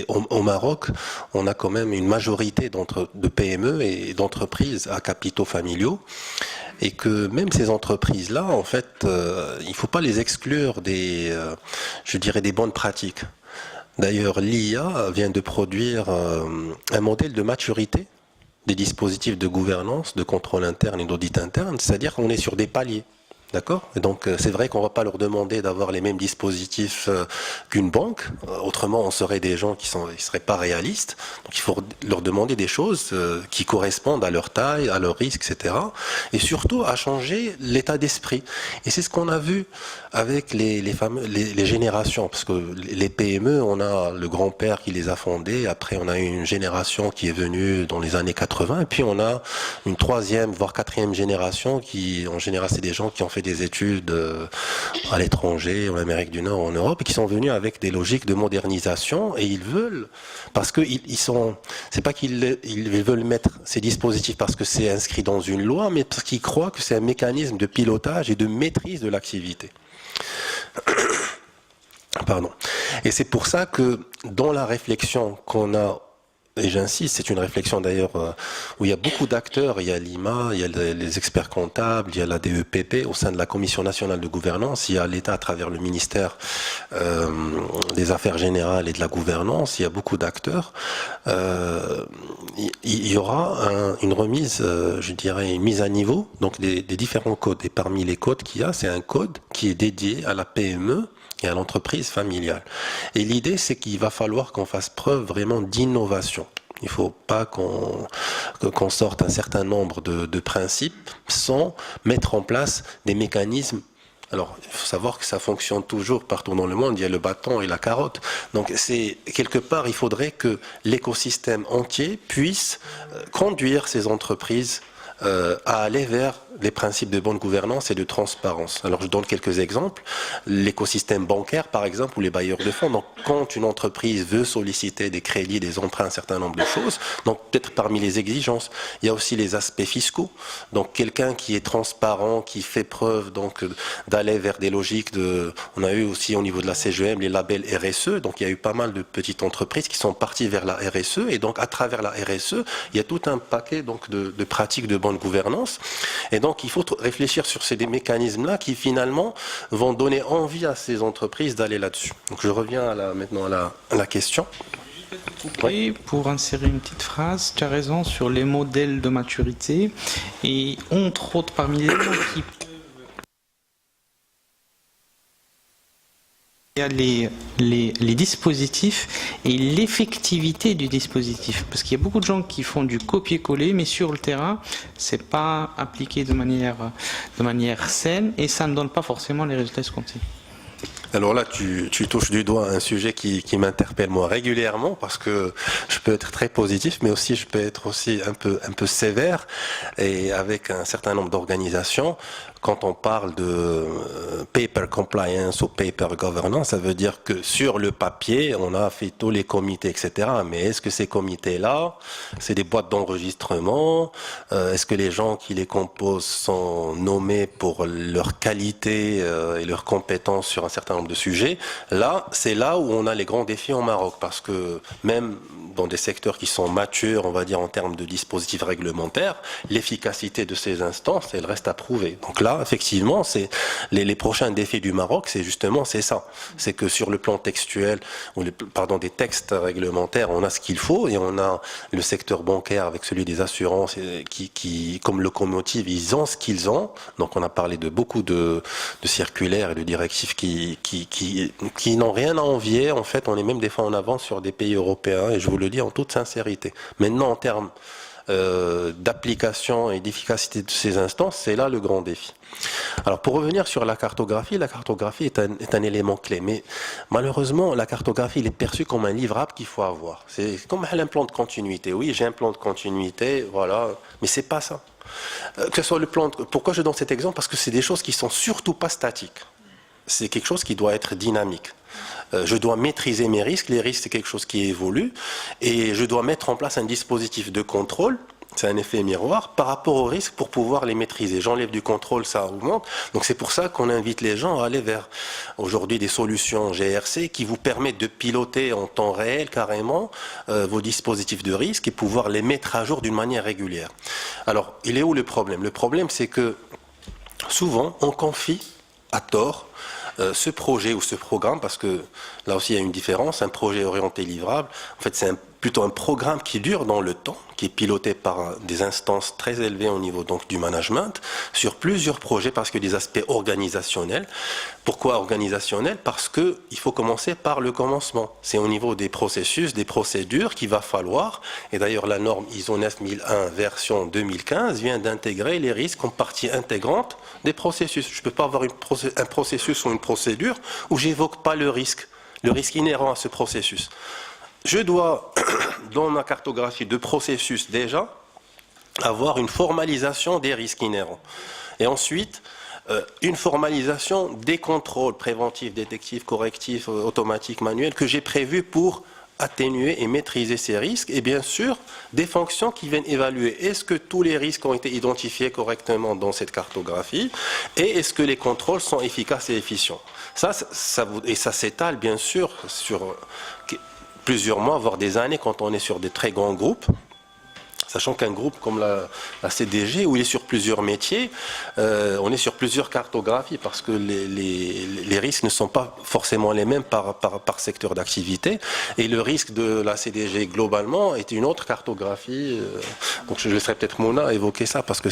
Speaker 3: au Maroc, on a quand même une majorité de PME et d'entreprises à capitaux familiaux, et que même ces entreprises-là, en fait, il ne faut pas les exclure des bonnes pratiques. D'ailleurs, l'IA vient de produire un modèle de maturité des dispositifs de gouvernance, de contrôle interne et d'audit interne, c'est-à-dire qu'on est sur des paliers. D'accord? Et donc, c'est vrai qu'on ne va pas leur demander d'avoir les mêmes dispositifs qu'une banque. Autrement, on serait des gens qui ne seraient pas réalistes. Donc, il faut leur demander des choses qui correspondent à leur taille, à leur risque, etc. Et surtout, à changer l'état d'esprit. Et c'est ce qu'on a vu avec les générations. Parce que les PME, on a le grand-père qui les a fondées. Après, on a une génération qui est venue dans les années 80. Et puis, on a une troisième, voire quatrième génération qui, en général, c'est des gens qui ont fait des études à l'étranger, en Amérique du Nord, en Europe, et qui sont venus avec des logiques de modernisation, et ils veulent, parce que c'est pas qu'ils veulent mettre ces dispositifs parce que c'est inscrit dans une loi, mais parce qu'ils croient que c'est un mécanisme de pilotage et de maîtrise de l'activité. Pardon. Et c'est pour ça que dans la réflexion qu'on a, et j'insiste, c'est une réflexion d'ailleurs où il y a beaucoup d'acteurs, il y a l'IMA, il y a les experts comptables, il y a la DEPP au sein de la Commission nationale de gouvernance, il y a l'État à travers le ministère des Affaires générales et de la gouvernance, il y a beaucoup d'acteurs. Il y aura une remise, je dirais, une mise à niveau donc des différents codes. Et parmi les codes qu'il y a, c'est un code qui est dédié à la PME et à l'entreprise familiale. Et l'idée, c'est qu'il va falloir qu'on fasse preuve vraiment d'innovation. Il ne faut pas qu'on sorte un certain nombre de principes sans mettre en place des mécanismes. Alors, il faut savoir que ça fonctionne toujours partout dans le monde, il y a le bâton et la carotte. Donc, quelque part, il faudrait que l'écosystème entier puisse conduire ces entreprises à aller vers les principes de bonne gouvernance et de transparence. Alors je donne quelques exemples. L'écosystème bancaire, par exemple, ou les bailleurs de fonds. Donc quand une entreprise veut solliciter des crédits, des emprunts, un certain nombre de choses, donc peut-être parmi les exigences, il y a aussi les aspects fiscaux. Donc quelqu'un qui est transparent, qui fait preuve donc d'aller vers des logiques on a eu aussi au niveau de la CGM les labels RSE. Donc il y a eu pas mal de petites entreprises qui sont parties vers la RSE, et donc à travers la RSE, il y a tout un paquet donc de pratiques de bonne gouvernance. Et donc, il faut réfléchir sur ces mécanismes-là qui, finalement, vont donner envie à ces entreprises d'aller là-dessus. Donc, je reviens maintenant à la question.
Speaker 1: Oui, pour insérer une petite phrase, tu as raison sur les modèles de maturité. Et entre autres, parmi les éléments qui il y a les dispositifs et l'effectivité du dispositif. Parce qu'il y a beaucoup de gens qui font du copier-coller, mais sur le terrain, c'est pas appliqué de manière saine et ça ne donne pas forcément les résultats escomptés.
Speaker 3: Alors là, tu touches du doigt un sujet qui m'interpelle moi régulièrement, parce que je peux être très positif, mais aussi je peux être aussi un peu sévère, et avec un certain nombre d'organisations. Quand on parle de paper compliance ou paper governance, ça veut dire que sur le papier, on a fait tous les comités, etc. Mais est-ce que ces comités-là, c'est des boîtes d'enregistrement? Est-ce que les gens qui les composent sont nommés pour leur qualité et leurs compétences sur un certain nombre de sujets? Là, c'est là où on a les grands défis au Maroc, parce que même dans des secteurs qui sont matures, on va dire en termes de dispositifs réglementaires, l'efficacité de ces instances, elle reste à prouver. Donc là, effectivement, c'est les prochains défis du Maroc, c'est ça. C'est que sur le plan textuel, des textes réglementaires, on a ce qu'il faut, et on a le secteur bancaire avec celui des assurances qui comme locomotive, ils ont ce qu'ils ont. Donc on a parlé de beaucoup de circulaires et de directives qui n'ont rien à envier. En fait, on est même des fois en avance sur des pays européens, et je vous le dis en toute sincérité. Maintenant, en termes d'application et d'efficacité de ces instances, c'est là le grand défi. Alors pour revenir sur la cartographie est un élément clé, mais malheureusement la cartographie elle est perçue comme un livrable qu'il faut avoir. C'est comme un plan de continuité. Oui, j'ai un plan de continuité, voilà, mais c'est pas ça. Que ce soit le plan Pourquoi je donne cet exemple? Parce que c'est des choses qui sont surtout pas statiques. C'est quelque chose qui doit être dynamique. Je dois maîtriser mes risques. Les risques, c'est quelque chose qui évolue. Et je dois mettre en place un dispositif de contrôle. C'est un effet miroir par rapport aux risques pour pouvoir les maîtriser. J'enlève du contrôle, ça augmente. Donc c'est pour ça qu'on invite les gens à aller vers aujourd'hui des solutions GRC qui vous permettent de piloter en temps réel carrément vos dispositifs de risque et pouvoir les mettre à jour d'une manière régulière. Alors, il est où le problème? Le problème, c'est que souvent, on confie à tort ce projet ou ce programme, parce que là aussi il y a une différence. Un projet orienté livrable, en fait c'est un plutôt un programme qui dure dans le temps, qui est piloté par des instances très élevées au niveau donc du management, sur plusieurs projets, parce que des aspects organisationnels. Pourquoi organisationnel? Parce qu'il faut commencer par le commencement. C'est au niveau des processus, des procédures qu'il va falloir, et d'ailleurs la norme ISO 9001 version 2015 vient d'intégrer les risques en partie intégrante des processus. Je ne peux pas avoir un processus ou une procédure où j'évoque pas le risque inhérent à ce processus. Je dois, dans ma cartographie de processus déjà, avoir une formalisation des risques inhérents. Et ensuite, une formalisation des contrôles préventifs, détectifs, correctifs, automatiques, manuels, que j'ai prévus pour atténuer et maîtriser ces risques. Et bien sûr, des fonctions qui viennent évaluer est-ce que tous les risques ont été identifiés correctement dans cette cartographie et est-ce que les contrôles sont efficaces et efficients. Ça s'étale bien sûr sur plusieurs mois, voire des années quand on est sur des très grands groupes. Sachant qu'un groupe comme la CDG, où il est sur plusieurs métiers, on est sur plusieurs cartographies parce que les risques ne sont pas forcément les mêmes par secteur d'activité. Et le risque de la CDG globalement est une autre cartographie. Donc je laisserai peut-être Mona évoquer ça parce que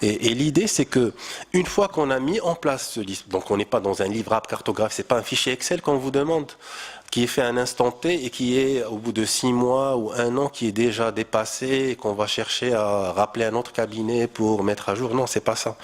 Speaker 3: Et l'idée c'est que une fois qu'on a mis en place ce livre, donc on n'est pas dans un livrable cartographe, c'est pas un fichier Excel qu'on vous demande, qui est fait à un instant T et qui est, au bout de 6 mois ou 1 an, qui est déjà dépassé et qu'on va chercher à rappeler un autre cabinet pour mettre à jour. Non, c'est pas ça.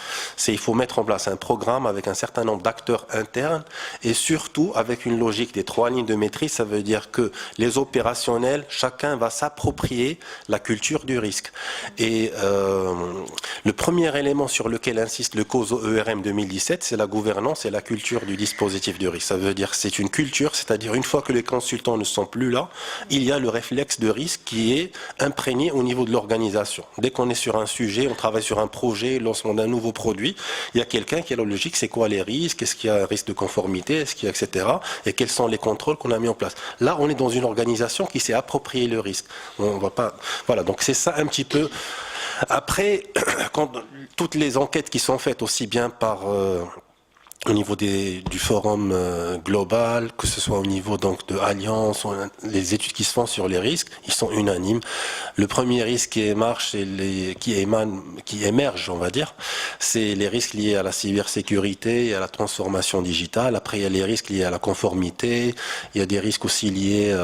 Speaker 3: Il faut mettre en place un programme avec un certain nombre d'acteurs internes et surtout avec une logique des 3 lignes de maîtrise. Ça veut dire que les opérationnels, chacun va s'approprier la culture du risque. Et le premier élément sur lequel insiste le COSO ERM 2017, c'est la gouvernance et la culture du dispositif de risque. Ça veut dire que c'est une culture, c'est-à-dire une fois que les consultants ne sont plus là, il y a le réflexe de risque qui est imprégné au niveau de l'organisation. Dès qu'on est sur un sujet, on travaille sur un projet, lancement d'un nouveau produit, il y a quelqu'un qui a la logique, c'est quoi les risques, est-ce qu'il y a un risque de conformité, est-ce qu'il y a, etc. Et quels sont les contrôles qu'on a mis en place. Là, on est dans une organisation qui s'est approprié le risque. On va pas, voilà, donc c'est ça un petit peu. Après, quand toutes les enquêtes qui sont faites aussi bien par au niveau du forum global, que ce soit au niveau donc de Alliance, les études qui se font sur les risques, ils sont unanimes. Le premier risque qui émerge, on va dire, c'est les risques liés à la cybersécurité et à la transformation digitale. Après, il y a les risques liés à la conformité. Il y a des risques aussi liés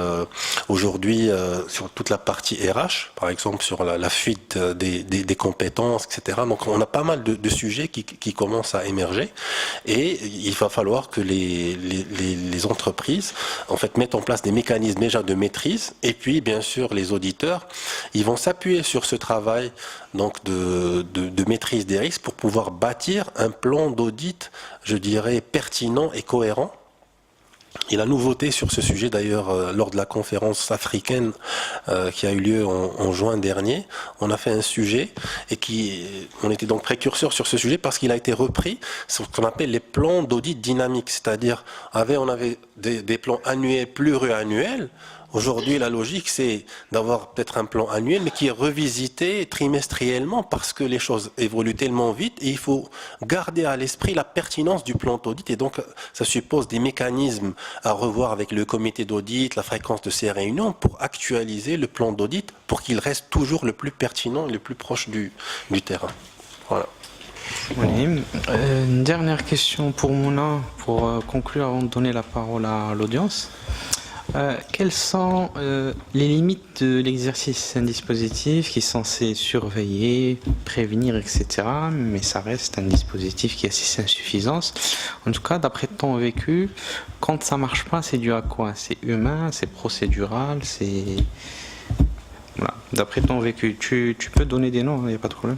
Speaker 3: aujourd'hui sur toute la partie RH, par exemple sur la fuite des compétences, etc. Donc, on a pas mal de sujets qui commencent à émerger. Et il va falloir que les entreprises en fait mettent en place des mécanismes déjà de maîtrise et puis bien sûr les auditeurs ils vont s'appuyer sur ce travail donc de maîtrise des risques pour pouvoir bâtir un plan d'audit, je dirais, pertinent et cohérent. Et la nouveauté sur ce sujet, d'ailleurs, lors de la conférence africaine qui a eu lieu en juin dernier, on a fait un sujet et on était donc précurseur sur ce sujet parce qu'il a été repris, ce qu'on appelle les plans d'audit dynamique, c'est-à-dire on avait des plans annuels, pluriannuels. Aujourd'hui, la logique, c'est d'avoir peut-être un plan annuel, mais qui est revisité trimestriellement parce que les choses évoluent tellement vite et il faut garder à l'esprit la pertinence du plan d'audit. Et donc, ça suppose des mécanismes à revoir avec le comité d'audit, la fréquence de ces réunions pour actualiser le plan d'audit pour qu'il reste toujours le plus pertinent et le plus proche du terrain. Voilà.
Speaker 1: Oui. Une dernière question pour Mona, pour conclure avant de donner la parole à l'audience. Quelles sont les limites de l'exercice d'un dispositif qui est censé surveiller, prévenir, etc. Mais ça reste un dispositif qui a ses insuffisances. En tout cas, d'après ton vécu, quand ça marche pas, c'est dû à quoi? C'est humain, c'est procédural, c'est... Voilà. D'après ton vécu, tu peux donner des noms, il n'y a pas de problème.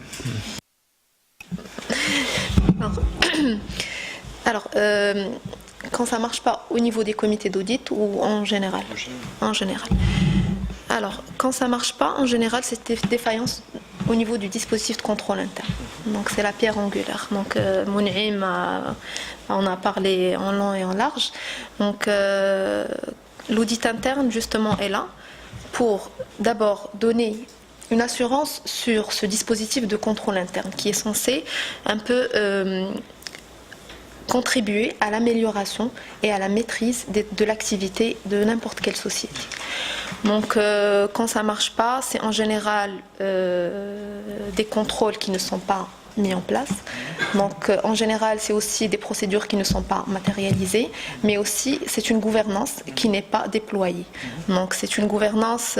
Speaker 4: Alors quand ça ne marche pas au niveau des comités d'audit ou en général? En général. Alors, quand ça ne marche pas, en général, c'est des défaillances au niveau du dispositif de contrôle interne. Donc, c'est la pierre angulaire. Donc, Moun'im, on a parlé en long et en large. Donc, l'audit interne, justement, est là pour d'abord donner une assurance sur ce dispositif de contrôle interne qui est censé un peu contribuer à l'amélioration et à la maîtrise de l'activité de n'importe quelle société. Donc quand ça ne marche pas, c'est en général des contrôles qui ne sont pas mis en place. Donc en général, c'est aussi des procédures qui ne sont pas matérialisées, mais aussi c'est une gouvernance qui n'est pas déployée. Donc c'est une gouvernance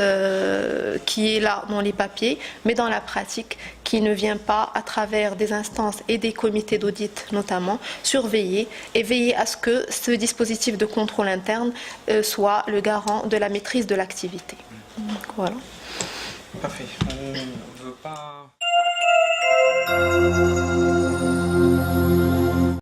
Speaker 4: qui est là dans les papiers, mais dans la pratique, qui ne vient pas à travers des instances et des comités d'audit notamment, surveiller et veiller à ce que ce dispositif de contrôle interne soit le garant de la maîtrise de l'activité. Voilà.
Speaker 1: Parfait. On ne veut pas...